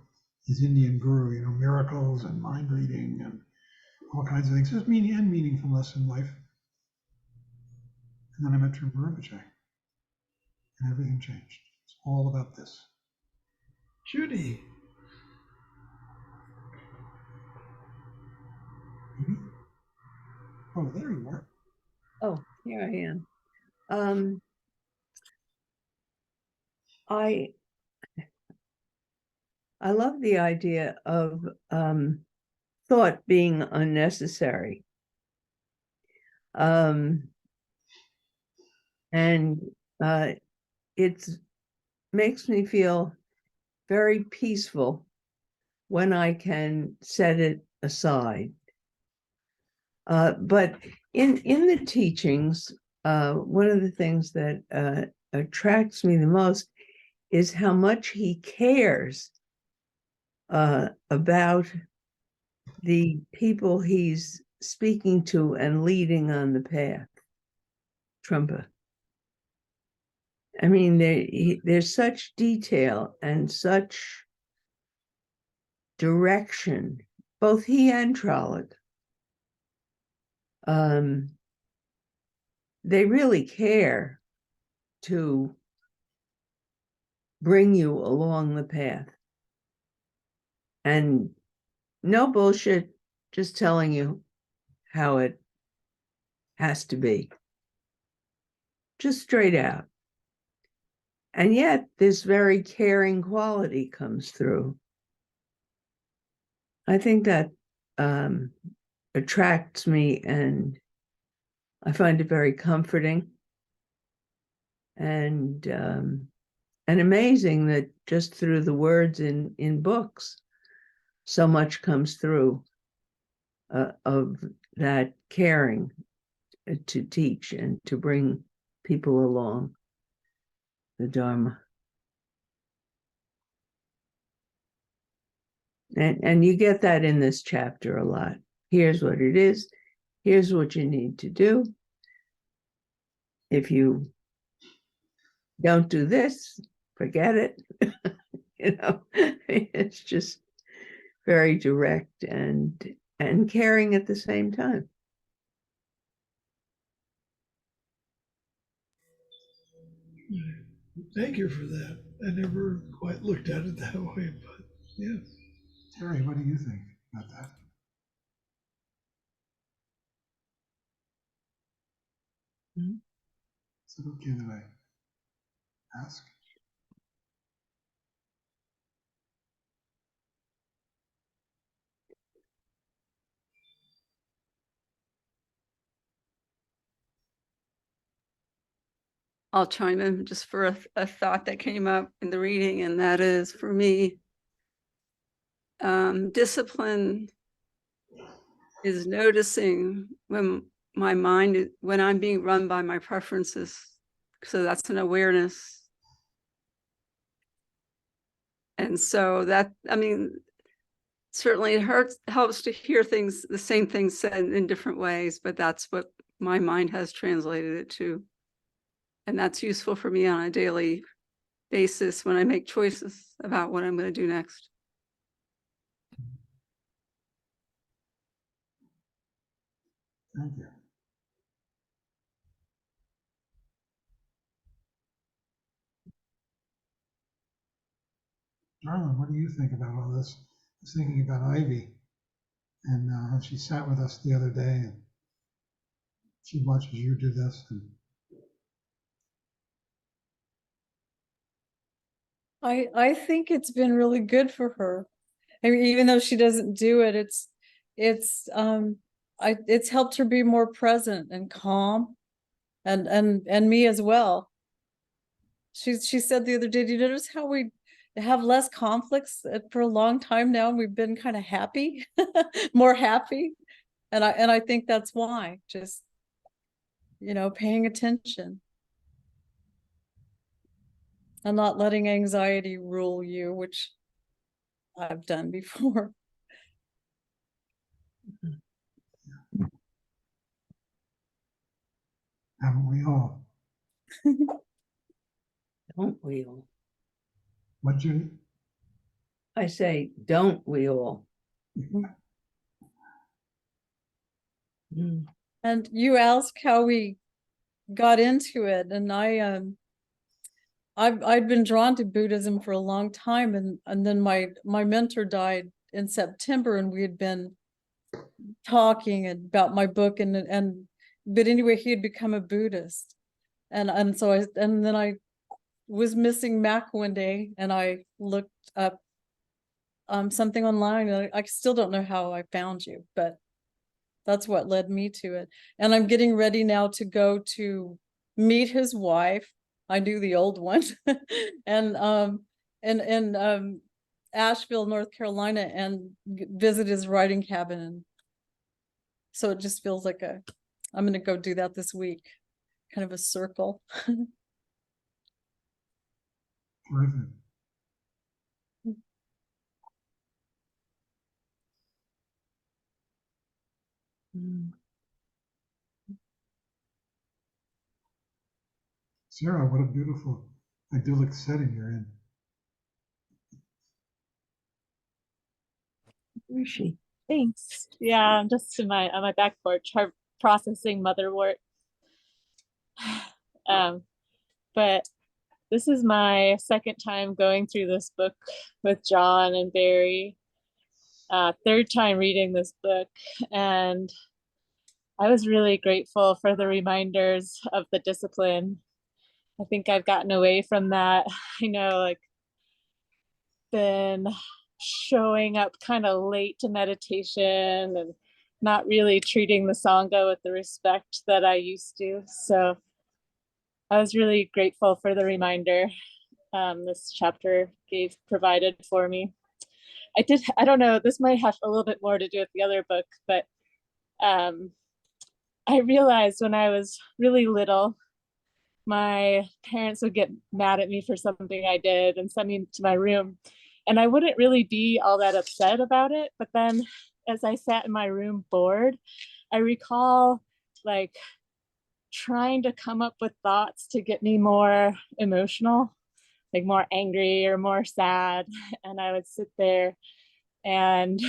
A: his Indian guru, miracles and mind reading and all kinds of things. Just meaningfulness in life. And then I met Trungpa Rinpoche, and everything changed. It's all about this.
C: Judy.
A: Oh, there you are.
D: Oh, here I am. I love the idea of thought being unnecessary. And it makes me feel very peaceful when I can set it aside. But in the teachings, one of the things that attracts me the most is how much he cares about the people he's speaking to and leading on the path. Trungpa. I mean, there's such detail and such direction, both he and Trolloc. They really care to bring you along the path. And no bullshit, just telling you how it has to be. Just straight out. And yet this very caring quality comes through. I think that attracts me, and I find it very comforting and amazing that just through the words in books, so much comes through of that caring to teach and to bring people along the Dharma. And you get that in this chapter a lot. Here's what it is. Here's what you need to do. If you don't do this, forget it. It's just very direct and caring at the same time.
C: Thank you for that. I never quite looked at it that way, but yeah.
A: Terry, what do you think about that?
D: Mhm.
A: Is it okay that I ask?
E: I'll chime in just for a thought that came up in the reading, and that is, for me, discipline is noticing when my mind, when I'm being run by my preferences. So that's an awareness. And so that, I mean, certainly it helps to hear things, the same things said in different ways, but that's what my mind has translated it to. And that's useful for me on a daily basis when I make choices about what I'm going to do next.
A: Thank you. Darlene, what do you think about all this? I was thinking about Ivy and how she sat with us the other day and she watches you do this. And
F: I think it's been really good for her. I mean, even though she doesn't do it, it's it's helped her be more present and calm, and me as well. She said the other day, do you notice how we have less conflicts for a long time now, and we've been kind of happy, more happy, and I think that's why, just, you know, paying attention and not letting anxiety rule you, which I've done before.
A: haven't we all?
D: Don't we all?
A: What, Judy?
D: I say, don't we all? Mm.
F: And you ask how we got into it, and I've been drawn to Buddhism for a long time, and then my mentor died in September, and we had been talking about my book, and but anyway, he had become a Buddhist, and so then I was missing Mac one day, and I looked up something online, and I still don't know how I found you, but that's what led me to it. And I'm getting ready now to go to meet his wife. I knew the old one. And in Asheville, North Carolina, and visit his writing cabin. And so it just feels like I'm going to go do that this week. Kind of a circle.
A: Terrific.
D: Mm.
A: Sarah, what a beautiful, idyllic setting you're in.
D: Where is she?
G: Thanks. Yeah, I'm just in on my back porch, processing motherwort. But this is my second time going through this book with John and Barry. Third time reading this book, and I was really grateful for the reminders of the discipline. I think I've gotten away from that. I know, like, been showing up kind of late to meditation and not really treating the Sangha with the respect that I used to. So I was really grateful for the reminder this chapter provided for me. I don't know, this might have a little bit more to do with the other book, but I realized when I was really little, my parents would get mad at me for something I did and send me to my room. And I wouldn't really be all that upset about it. But then as I sat in my room bored, I recall like trying to come up with thoughts to get me more emotional, like more angry or more sad. And I would sit there and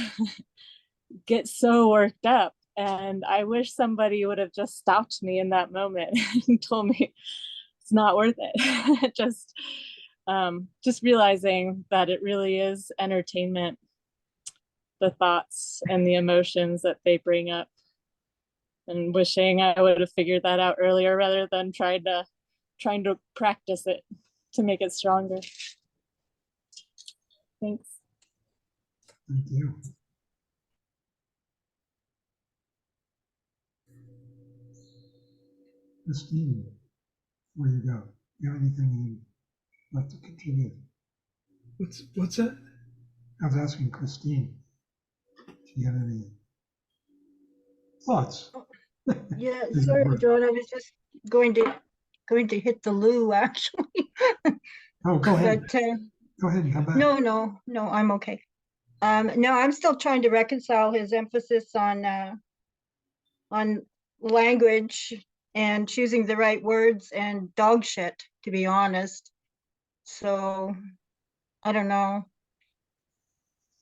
G: get so worked up. And I wish somebody would have just stopped me in that moment and told me it's not worth it. Just realizing that it really is entertainment, the thoughts and the emotions that they bring up, and wishing I would have figured that out earlier rather than trying to practice it to make it stronger. Thanks.
A: Thank you. Christine, where you go? Do you have anything you'd like to contribute?
C: What's that?
A: I was asking Christine, do you have any thoughts?
H: Yeah,
A: Does it
H: sorry,
A: work?
H: John. I was just going to hit the loo actually.
A: Oh, go ahead.
H: But
A: Go ahead and come back.
H: no, I'm okay. No, I'm still trying to reconcile his emphasis on language and choosing the right words and dog shit, to be honest. So I don't know.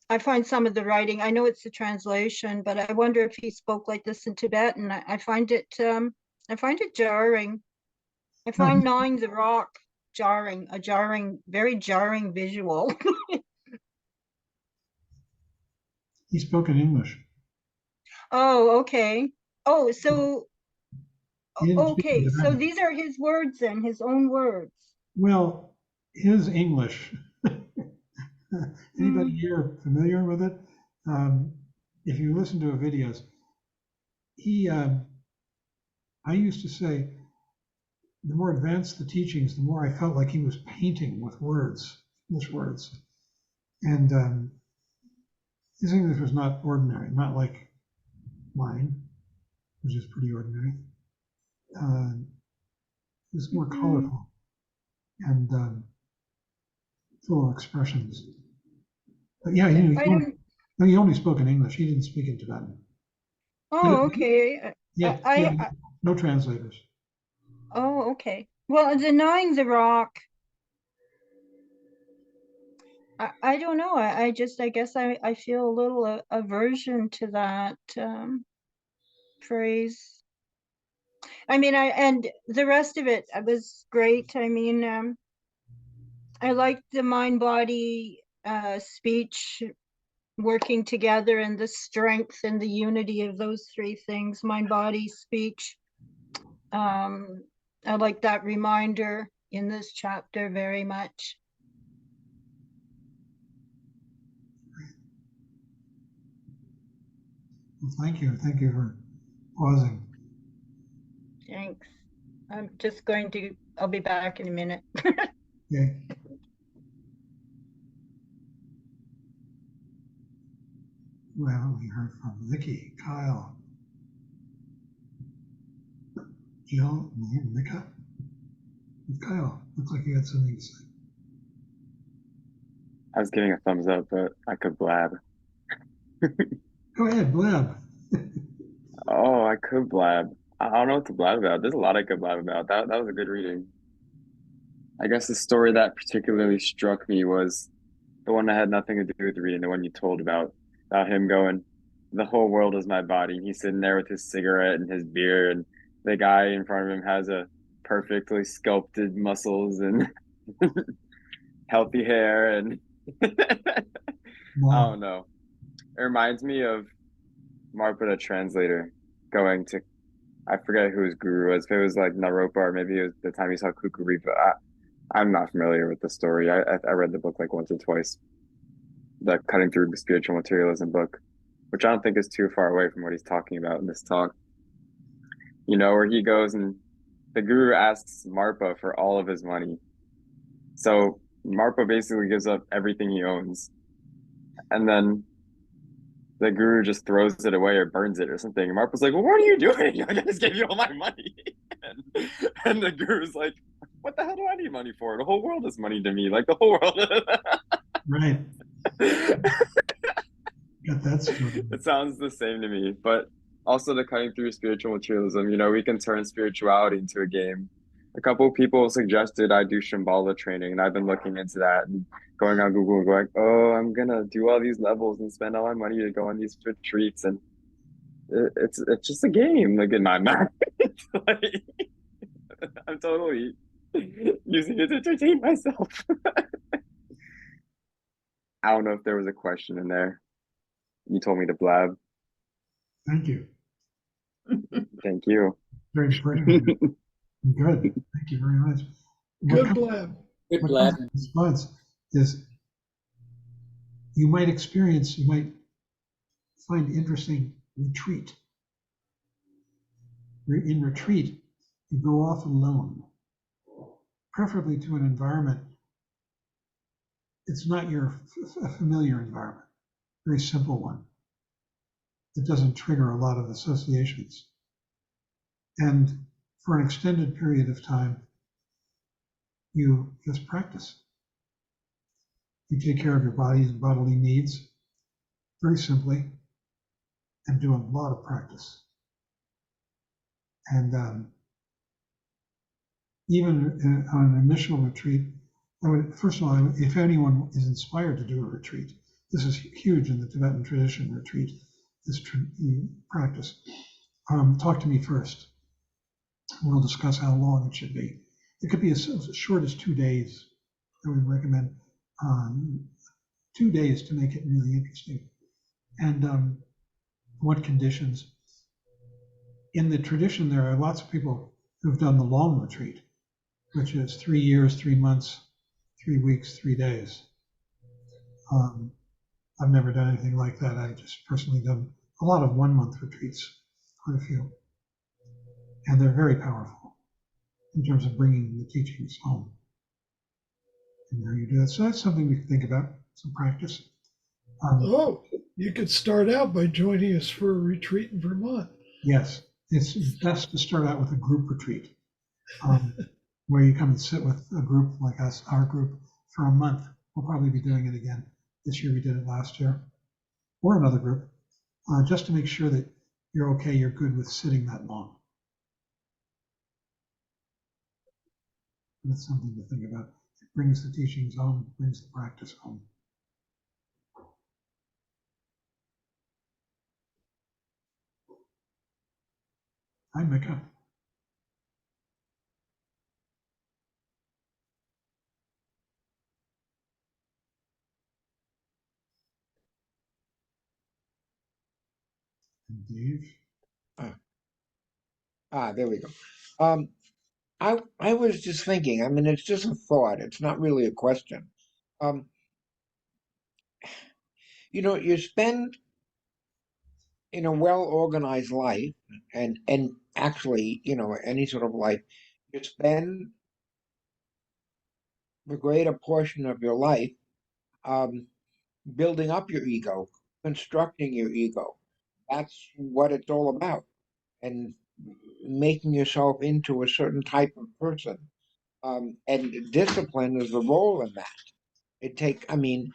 H: I find some of the writing, I know it's a translation, but I wonder if he spoke like this in Tibetan. I find it jarring. I find gnawing the rock jarring, very jarring visual.
A: He spoke in English.
H: Oh, okay. Oh, so
A: He didn't speak in
H: okay, so
A: Tibetan.
H: these are his words then, his own words.
A: Well, his English. Anybody
H: Mm.
A: here familiar with it? If you listen to videos, I used to say, the more advanced the teachings, the more I felt like he was painting with words, English words. And his English was not ordinary, not like mine, which is pretty ordinary. It was more colorful and full of expressions. But yeah, he only spoke in English. He didn't speak in Tibetan.
H: Oh, okay.
A: No translators.
H: Oh, okay. Well, denying the rock, I don't know. I guess I feel a little aversion to that phrase. I mean, and the rest of it was great. I mean, I liked the mind body speech working together and the strength and the unity of those three things, mind body speech. I like that reminder in this chapter very much.
A: Well, thank you. Thank you for pausing.
H: Thanks. I'm just going to, I'll be back in a minute.
A: Okay. Well, we heard from Vicky, Kyle, Jill, and Mika. Kyle, looks like you had something to say.
I: I was giving a thumbs up, but I could blab.
A: Go ahead, blab.
I: Oh, I could blab. I don't know what to blab about. There's a lot I could blab about. That was a good reading. I guess the story that particularly struck me was the one that had nothing to do with the reading, the one you told about him going, the whole world is my body. And he's sitting there with his cigarette and his beer, and the guy in front of him has a perfectly sculpted muscles and healthy hair, and I
A: Wow.
I: don't know. It reminds me of Marpa the translator going to, I forget who his guru was. If it was like Naropa, or maybe it was the time he saw Kukuripa. I'm not familiar with the story. I read the book like once or twice, the Cutting Through Spiritual Materialism book, which I don't think is too far away from what he's talking about in this talk. You know, where he goes and the guru asks Marpa for all of his money. So Marpa basically gives up everything he owns. And then the guru just throws it away or burns it or something. And Marpa's like, well, what are you doing? I just gave you all my money. and the guru's like, what the hell do I need money for? The whole world is money to me. Like the whole world.
A: Right. Got that story.
I: It sounds the same to me. But also the Cutting Through Spiritual Materialism, you know, we can turn spirituality into a game. A couple people suggested I do Shambhala training, and I've been looking into that and going on Google and going, oh, I'm gonna do all these levels and spend all my money to go on these retreats, and it's just a game, like in my mind. Like, I'm totally using it to entertain myself. I don't know if there was a question in there. You told me to blab.
A: Thank you.
I: Thank you.
A: Very brave. Good. Thank you very much. What
C: Good
A: comes,
C: blab.
B: Good
A: what
B: blab.
A: comes in response is you might find interesting retreat. In retreat, you go off alone, preferably to an environment. It's not your familiar environment, very simple one. It doesn't trigger a lot of associations. And for an extended period of time, you just practice. You take care of your body's bodily needs very simply and do a lot of practice. And even on an initial retreat, first of all, if anyone is inspired to do a retreat, this is huge in the Tibetan tradition, retreat, this practice. Talk to me first. We'll discuss how long it should be. It could be as short as 2 days. I would recommend 2 days to make it really interesting. And what conditions? In the tradition, there are lots of people who've done the long retreat, which is 3 years, 3 months, 3 weeks, 3 days. I've never done anything like that. I just personally done a lot of 1 month retreats, quite a few. And they're very powerful in terms of bringing the teachings home. And how you do that. So that's something we can think about, some practice.
C: Oh, you could start out by joining us for a retreat in Vermont.
A: Yes, it's best to start out with a group retreat, where you come and sit with a group like us, our group, for a month. We'll probably be doing it again. This year we did it last year, or another group, just to make sure that you're okay, you're good with sitting that long. That's something to think about. It brings the teachings home, brings the practice home. Hi, Micah. And Dave.
J: There we go. I was just thinking, I mean, it's just a thought. It's not really a question. Um, you spend in a well-organized life and actually, any sort of life, you spend the greater portion of your life um, building up your ego, constructing your ego. That's what it's all about. And making yourself into a certain type of person. And discipline is the role in that. I mean,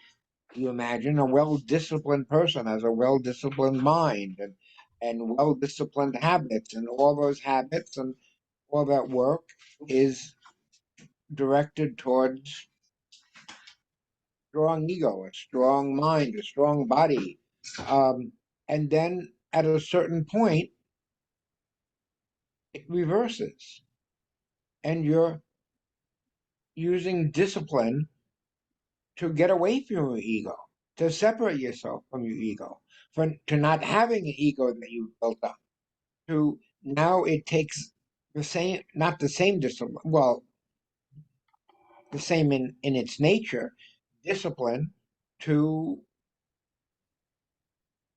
J: you imagine a well-disciplined person has a well-disciplined mind and well-disciplined habits, and all those habits and all that work is directed towards strong ego, a strong mind, a strong body. And then at a certain point, it reverses, and you're using discipline to get away from your ego, to separate yourself from your ego, to not having an ego that you've built up. To now it takes the same, not the same discipline, well, the same in its nature, discipline to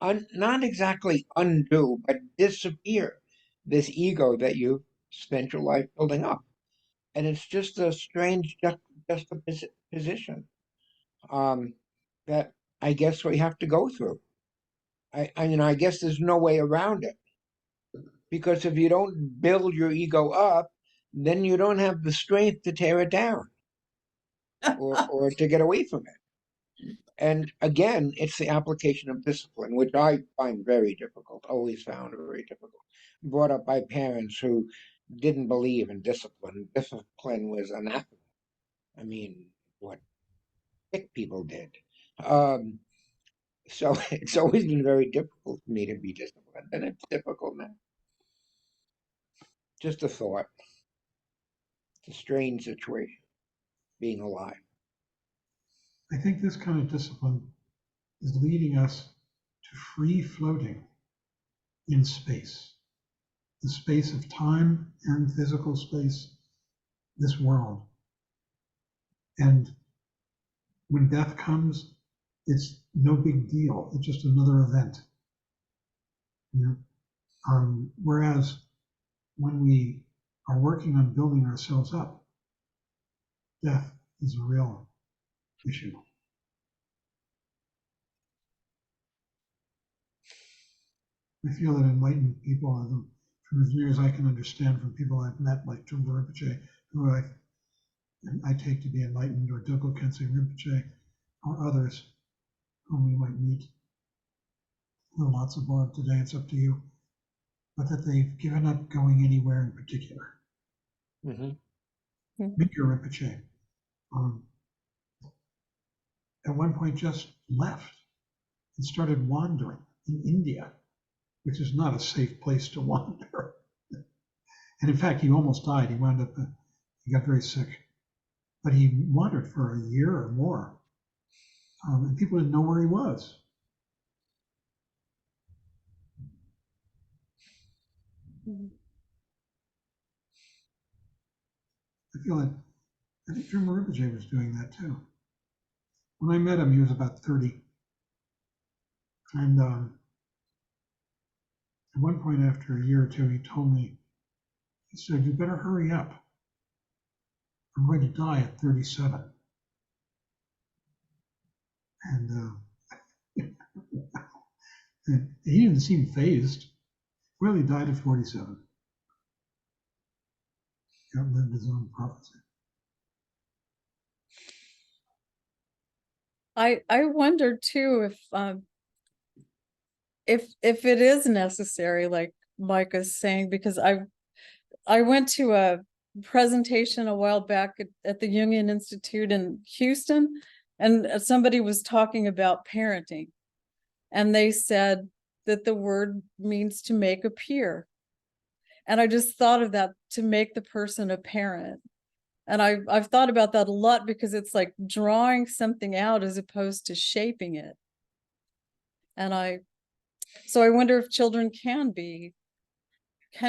J: not exactly undo, but disappear this ego that you've spent your life building up. And it's just a strange juxtaposition that I guess we have to go through. I guess there's no way around it. Because if you don't build your ego up, then you don't have the strength to tear it down or to get away from it. And again, it's the application of discipline, which I find very difficult, always found very difficult. Brought up by parents who didn't believe in discipline. Discipline was anathema. I mean, what sick people did. So it's always been very difficult for me to be disciplined, and it's difficult now. Just a thought. It's a strange situation, being alive.
A: I think this kind of discipline is leading us to free floating in space, the space of time and physical space, this world. And when death comes, it's no big deal. It's just another event. You know? Whereas when we are working on building ourselves up, death is a real issue. I feel that enlightened people are from as near as I can understand from people I've met, like Trungpa Rinpoche, who I take to be enlightened, or Dilgo Khyentse Rinpoche, or others whom we might meet. There are lots of more today, it's up to you. But that they've given up going anywhere in particular.
J: Mm-hmm.
A: Mingyur Rinpoche, at one point just left and started wandering in India, which is not a safe place to wander. And in fact, he almost died. He wound up, he got very sick. But he wandered for a year or more. And people didn't know where he was. I feel that, I think Trungpa Rinpoche was doing that too. When I met him, he was about 30. And at one point after a year or two, he told me, he said, "You better hurry up. I'm going to die at 37. And he didn't seem phased. Well, he died at 47. He outlived his own prophecy.
F: I wonder too if it is necessary, like Mike is saying, because I went to a presentation a while back at the Jungian Institute in Houston, and somebody was talking about parenting, and they said that the word means to make appear. And I just thought of that, to make the person a parent. And I've thought about that a lot, because it's like drawing something out as opposed to shaping it. And so I wonder if children can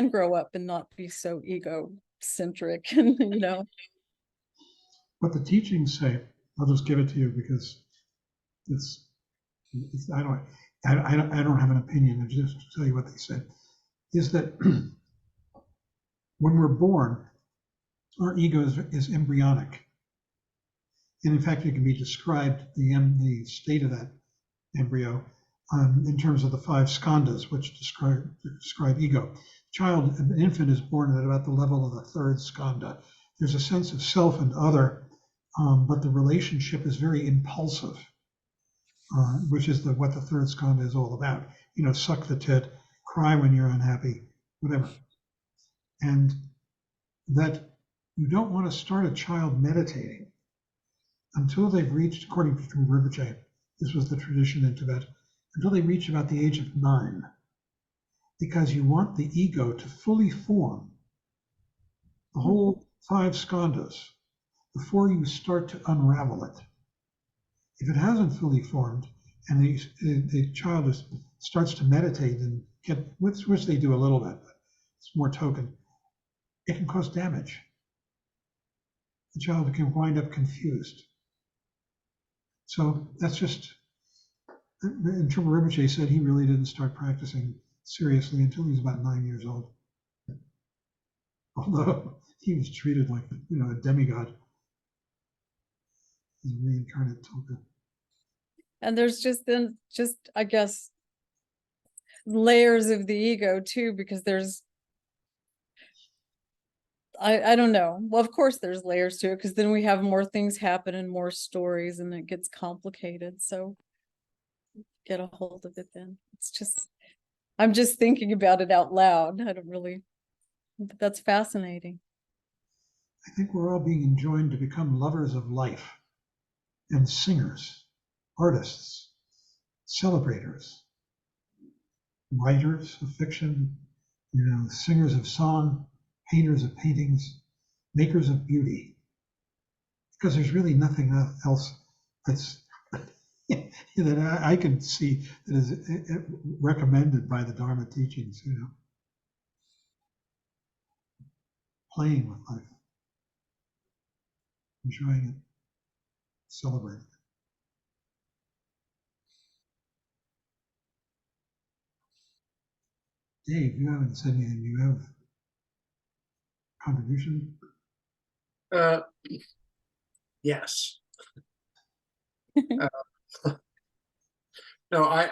F: grow up and not be so egocentric, and
A: What the teachings say, I'll just give it to you because it's I don't have an opinion. I just tell you what they said, is that when we're born, our ego is embryonic. And in fact, it can be described, the state of that embryo, in terms of the 5 skandhas, which describe ego. An infant is born at about the level of the 3rd skandha. There's a sense of self and other, but the relationship is very impulsive, which is what the 3rd skandha is all about. Suck the tit, cry when you're unhappy, whatever. And that you don't want to start a child meditating until they've reached, according to Rinpoche, this was the tradition in Tibet, until they reach about the age of 9, because you want the ego to fully form the whole 5 skandhas before you start to unravel it. If it hasn't fully formed and the child starts to meditate and which they do a little bit, but it's more token, it can cause damage. The child can wind up confused. So that's just, and Trungpa Rinpoche said he really didn't start practicing seriously until he was about 9 years old. Although he was treated like, a demigod. He's a reincarnate Tulku.
F: and there's just I guess layers of the ego too, because there's I don't know. Well, of course there's layers to it, because then we have more things happen and more stories, and it gets complicated. So get a hold of it then. I'm just thinking about it out loud. I don't really That's fascinating.
A: I think we're all being enjoined to become lovers of life and singers, artists, celebrators, writers of fiction, singers of song, painters of paintings, makers of beauty, because there's really nothing else that's that I can see that is recommended by the Dharma teachings, playing with life, enjoying it, celebrating it. Dave, you haven't said anything. Do you have contribution?
K: Yes. No,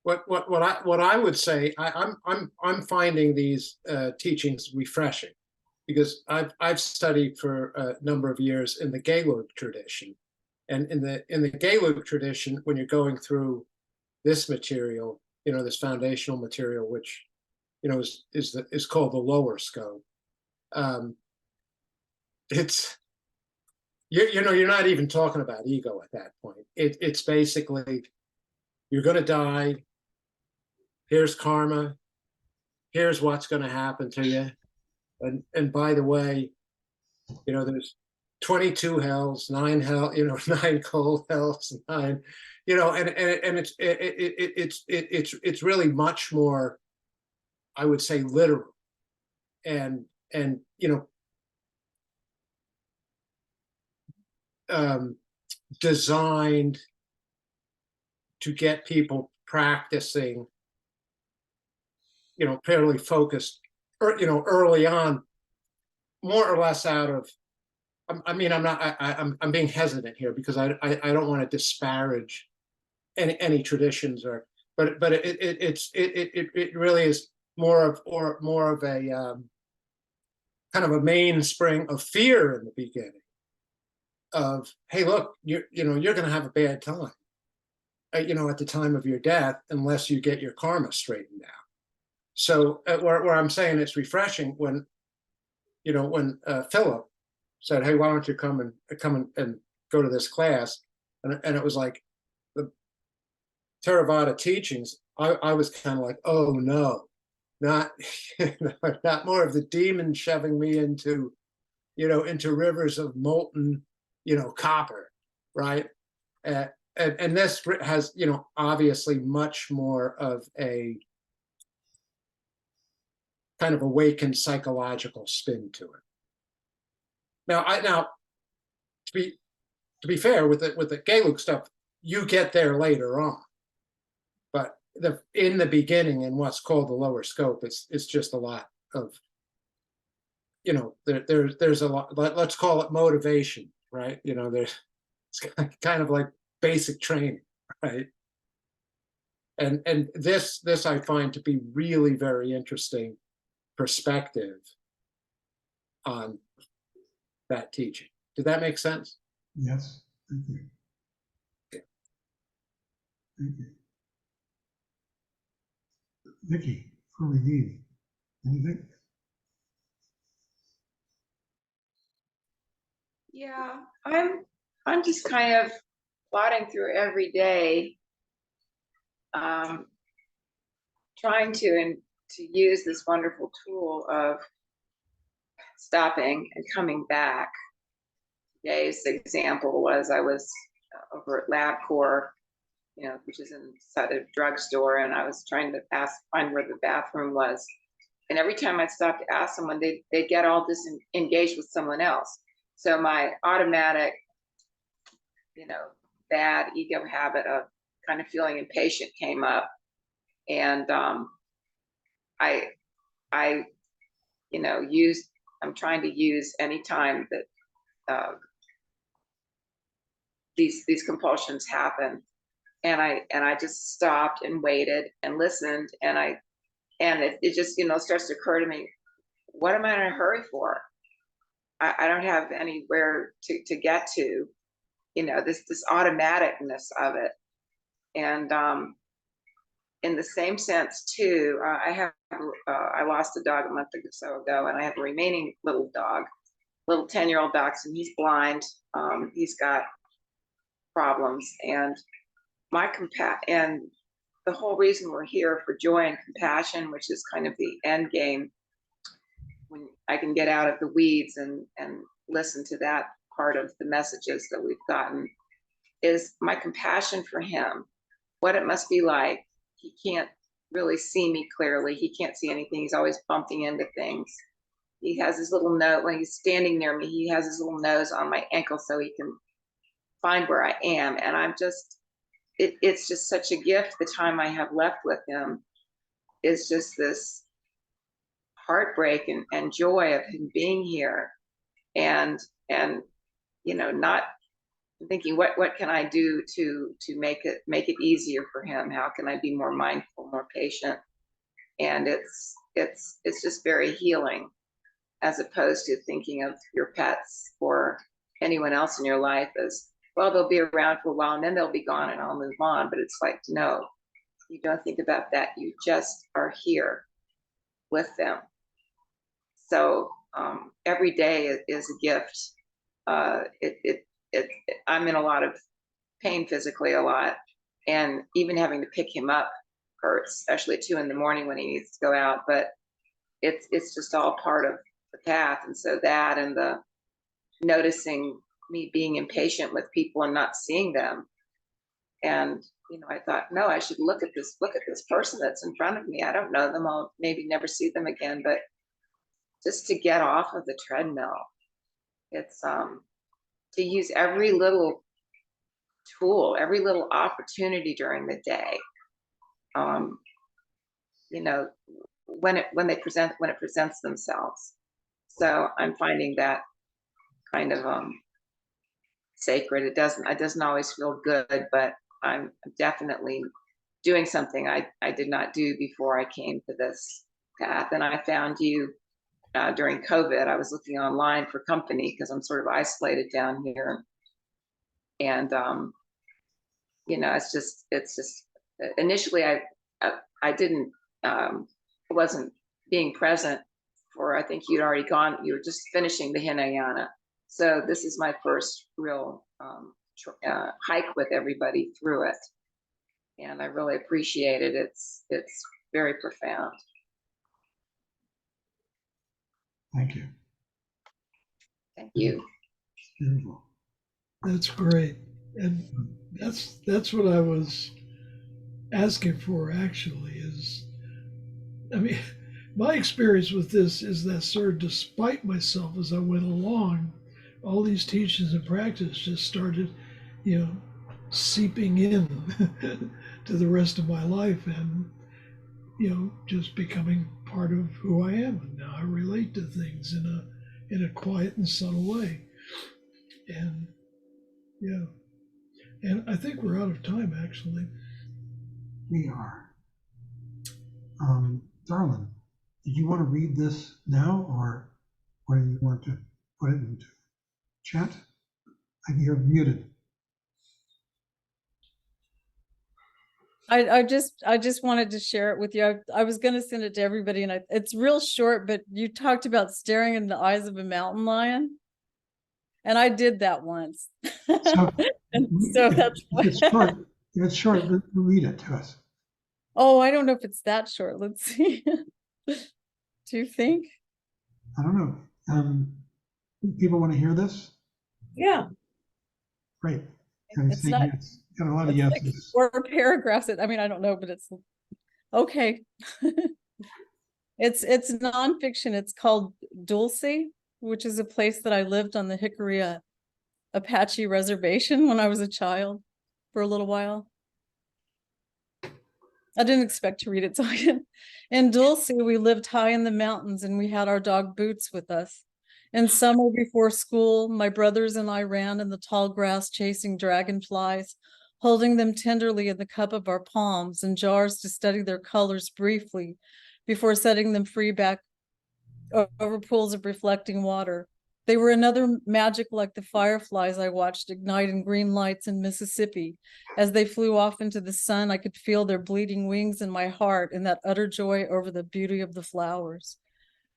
K: what I would say, I'm finding these teachings refreshing, because I've studied for a number of years in the Gelug tradition, and in the Gelug tradition, when you're going through this material, this foundational material, which is called the lower scope. It's you're not even talking about ego at that point. It's basically, you're going to die. Here's karma. Here's what's going to happen to you. And by the way, there's 22 hells, 9 hell, 9 cold hells, 9, and it's really much more, I would say, literal, and designed to get people practicing, fairly focused, or early on, more or less out of. I'm being hesitant here, because I don't want to disparage any traditions, but it really is more of a kind of a mainspring of fear in the beginning, of, hey, look, you're going to have a bad time, at the time of your death, unless you get your karma straightened out. So where I'm saying it's refreshing, when Philip said, hey, why don't you come and go to this class, and it was like the Theravada teachings, I was kind of like, oh no, not not more of the demon shoving me into rivers of molten copper, right? And this has obviously much more of a kind of awakened psychological spin to it. Now to be fair, with the Gelug stuff, you get there later on, but in the beginning, in what's called the lower scope, it's just a lot of, there's a lot, let's call it motivation, right? It's kind of like basic training, right? And this I find to be really very interesting perspective on that teaching. Did that make sense?
A: Yes, thank you.
K: Yeah.
A: Thank you. Vicky, before we leave, anything?
L: Yeah, I'm just kind of plodding through every day, trying to use this wonderful tool of stopping and coming back. Today's example was, I was over at LabCorp, which is inside a drugstore, and I was trying to find where the bathroom was. And every time I stopped to ask someone, they get all disengaged with someone else. So my automatic, bad ego habit of kind of feeling impatient came up, and I'm trying to use any time that these compulsions happen, and I just stopped and waited and listened, and it just starts to occur to me, what am I in a hurry for? I don't have anywhere to get to, this automaticness of it, and in the same sense too, I lost a dog a month or so ago, and I have a remaining little dog, little 10-year-old dachshund. He's blind. He's got problems, and and the whole reason we're here for joy and compassion, which is kind of the end game, when I can get out of the weeds and listen to that part of the messages that we've gotten, is my compassion for him, what it must be like. He can't really see me clearly. He can't see anything. He's always bumping into things. He has his little nose, when he's standing near me, he has his little nose on my ankle so he can find where I am. And I'm just, it's just such a gift. The time I have left with him is just this heartbreak and joy of him being here. And you know, not thinking what can I do to make it easier for him? How can I be more mindful, more patient? And it's just very healing, as opposed to thinking of your pets or anyone else in your life as, well, they'll be around for a while and then they'll be gone and I'll move on. But it's like, no, you don't think about that. You just are here with them. So every day is a gift. I'm in a lot of pain physically a lot, and even having to pick him up hurts, especially at 2 a.m. when he needs to go out. But it's just all part of the path. And so that, and the noticing me being impatient with people and not seeing them, and you know, I thought, no, I should look at this person that's in front of me. I don't know them. I'll maybe never see them again, but just to get off of the treadmill, it's to use every little tool, every little opportunity during the day. You know, when it presents themselves. So I'm finding that kind of sacred. It doesn't always feel good, but I'm definitely doing something I did not do before I came to this path. And I found you during COVID. I was looking online for company because I'm sort of isolated down here. And you know, it's just initially I didn't wasn't being present for, I think you'd already gone, you were just finishing the Hinayana. So this is my first real hike with everybody through it. And I really appreciate it. It's very profound.
A: Thank you.
L: Thank you.
A: Beautiful.
C: That's great. And that's what I was asking for, actually, is, I mean, my experience with this is that sort of despite myself as I went along, all these teachings and practice just started, you know, seeping in to the rest of my life, and, you know, just becoming part of who I am. And now I relate to things in a quiet and subtle way. And yeah. And I think we're out of time, actually.
A: We are. Darlin, did you want to read this now, or do you want to put it into chat? You're muted.
F: I just wanted to share it with you. I was going to send it to everybody, and it's real short, but you talked about staring in the eyes of a mountain lion, and I did that once.
A: So,
F: so that's
A: if it's short, read it to us.
F: Oh, I don't know if it's that short. Let's see. Do you think?
A: I don't know. People want to hear this?
F: Yeah.
A: Great.
F: It's not,
A: yes. Got a lot of yeses.
F: Like, or paragraphs. I mean, I don't know, but it's okay. It's nonfiction. It's called Dulce, which is a place that I lived on the Hickory Apache Reservation when I was a child for a little while. I didn't expect to read it, so I didn't. In Dulce, we lived high in the mountains, and we had our dog Boots with us. In summer before school, my brothers and I ran in the tall grass chasing dragonflies, holding them tenderly in the cup of our palms and jars to study their colors briefly before setting them free back over pools of reflecting water. They were another magic like the fireflies I watched ignite in green lights in Mississippi. As they flew off into the sun, I could feel their bleeding wings in my heart in that utter joy over the beauty of the flowers.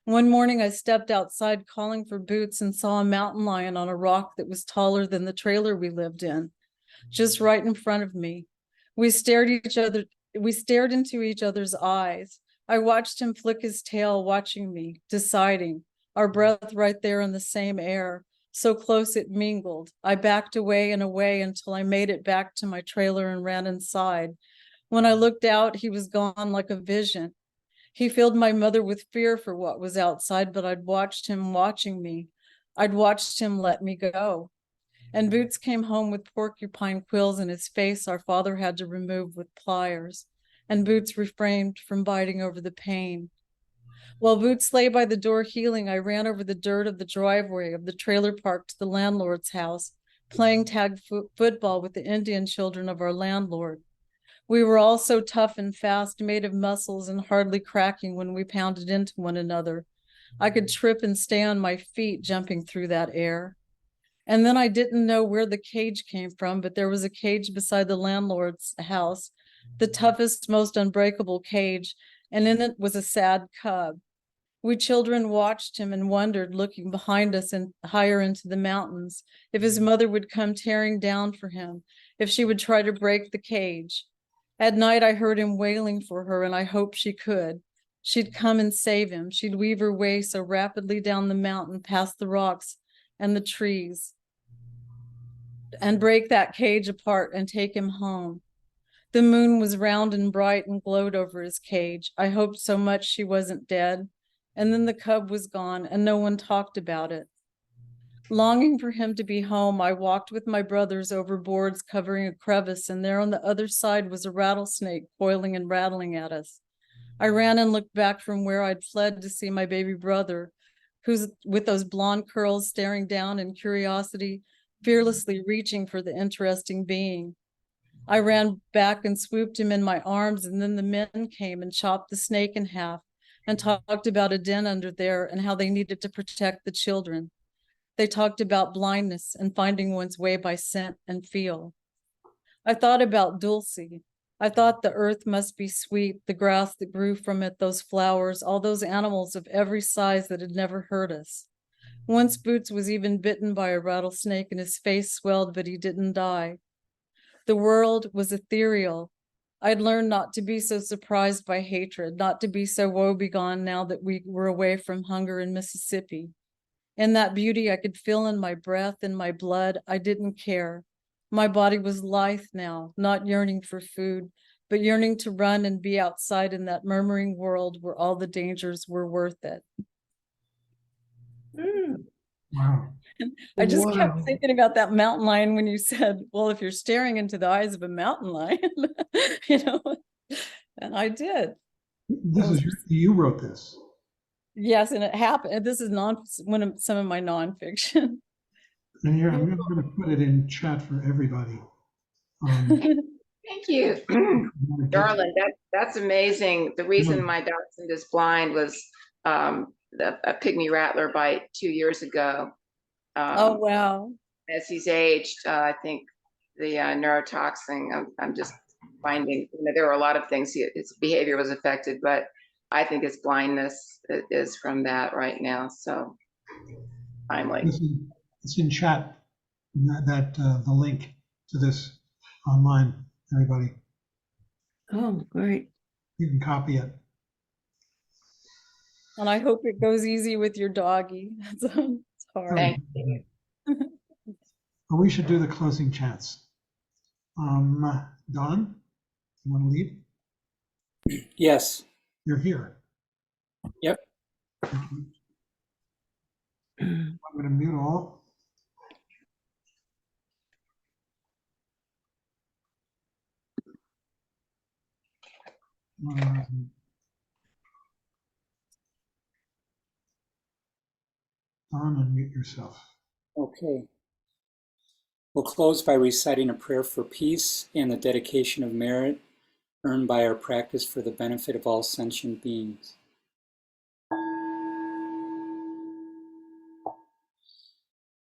F: One morning I stepped outside calling for Boots and saw a mountain lion on a rock that was taller than the trailer we lived in, just right in front of me. We stared into each other's eyes. I watched him flick his tail, watching me, deciding, our breath right there in the same air, so close it mingled. I backed away and away until I made it back to my trailer and ran inside. When I looked out, he was gone like a vision. He filled my mother with fear for what was outside, but I'd watched him watching me. I'd watched him let me go. And Boots came home with porcupine quills in his face our father had to remove with pliers. And Boots refrained from biting over the pain. While Boots lay by the door healing, I ran over the dirt of the driveway of the trailer park to the landlord's house, playing tag football with the Indian children of our landlord. We were all so tough and fast, made of muscles and hardly cracking when we pounded into one another. I could trip and stay on my feet jumping through that air. And then I didn't know where the cage came from, but there was a cage beside the landlord's house, the toughest, most unbreakable cage, and in it was a sad cub. We children watched him and wondered, looking behind us and higher into the mountains, if his mother would come tearing down for him, if she would try to break the cage. At night, I heard him wailing for her, and I hoped she could. She'd come and save him. She'd weave her way so rapidly down the mountain, past the rocks and the trees, and break that cage apart and take him home. The moon was round and bright and glowed over his cage. I hoped so much she wasn't dead. And then the cub was gone, and no one talked about it. Longing for him to be home, I walked with my brothers over boards covering a crevice, and there on the other side was a rattlesnake coiling and rattling at us. I ran and looked back from where I'd fled to see my baby brother, who's with those blonde curls staring down in curiosity, fearlessly reaching for the interesting being. I ran back and swooped him in my arms, and then the men came and chopped the snake in half and talked about a den under there and how they needed to protect the children. They talked about blindness and finding one's way by scent and feel. I thought about Dulcie. I thought the earth must be sweet, the grass that grew from it, those flowers, all those animals of every size that had never hurt us. Once Boots was even bitten by a rattlesnake and his face swelled, but he didn't die. The world was ethereal. I'd learned not to be so surprised by hatred, not to be so woebegone now that we were away from hunger in Mississippi. In that beauty I could feel in my breath, in my blood. I didn't care. My body was lithe now, not yearning for food, but yearning to run and be outside in that murmuring world where all the dangers were worth it.
A: Wow.
F: I just kept
C: Wow.
F: thinking about that mountain lion when you said, well, if you're staring into the eyes of a mountain lion, you know, and I did.
A: This is you wrote this.
F: Yes, and it happened. This is some of my nonfiction.
A: And here, I'm going to put it in chat for everybody.
L: Thank you. Darling, that's amazing. The reason my dachshund is blind was a pygmy rattler bite 2 years ago.
F: Oh, wow.
L: As he's aged, I think the neurotoxin, I'm just finding, there were a lot of things, his behavior was affected, but I think his blindness is from that right now. So timely.
A: It's in chat, the link to this online, everybody.
D: Oh, great.
A: You can copy it.
F: And I hope it goes easy with your doggy. It's hard.
L: Thank you.
A: Well, we should do the closing chants. Don, you want to lead?
B: Yes.
A: You're here.
B: Yep.
A: I'm going to mute all. Don, unmute yourself.
B: Okay. We'll close by reciting a prayer for peace and the dedication of merit earned by our practice for the benefit of all sentient beings.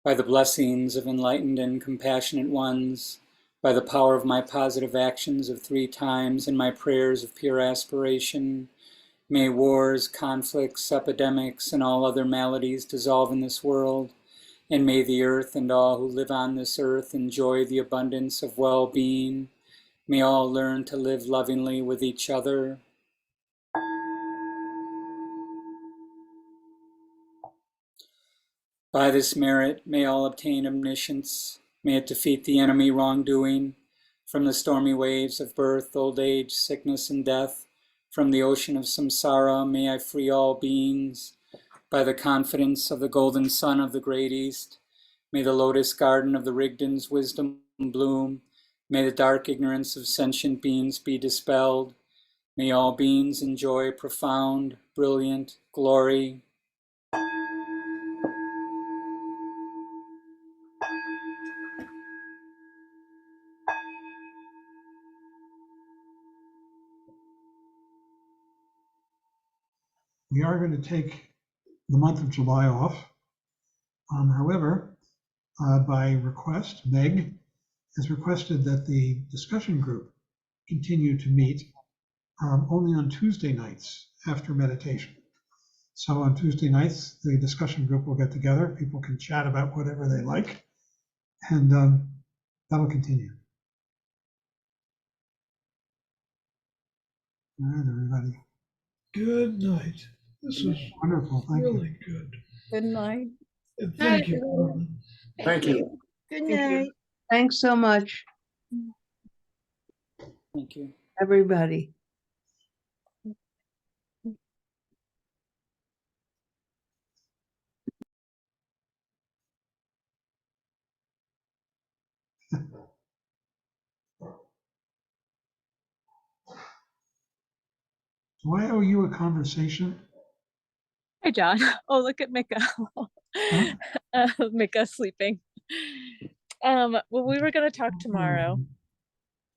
B: by the blessings of enlightened and compassionate ones, by the power of my positive actions of 3 times and my prayers of pure aspiration, may wars, conflicts, epidemics, and all other maladies dissolve in this world, and may the earth and all who live on this earth enjoy the abundance of well-being. May all learn to live lovingly with each other. By this merit, may all obtain omniscience. May it defeat the enemy wrongdoing. From the stormy waves of birth, old age, sickness, and death, from the ocean of samsara, may I free all beings. By the confidence of the golden sun of the great East, may the lotus garden of the Rigdon's wisdom bloom. May the dark ignorance of sentient beings be dispelled. May all beings enjoy profound, brilliant glory.
A: We are going to take the month of July off. However, by request, Meg has requested that the discussion group continue to meet only on Tuesday nights after meditation. So on Tuesday nights, the discussion group will get together. People can chat about whatever they like, and that'll continue. All right, everybody.
C: Good night. This was
A: Wonderful. Thank you.
C: really good.
F: Good night.
C: And thank you, Carmen.
K: Thank you.
H: Good
D: Thank you.
H: night.
D: Thanks so much,
B: Thank you.
D: everybody.
A: Do I owe you a conversation?
G: Hi, John. Oh, look at Mika.
A: Huh?
G: Mika sleeping. Well, we were going to talk tomorrow.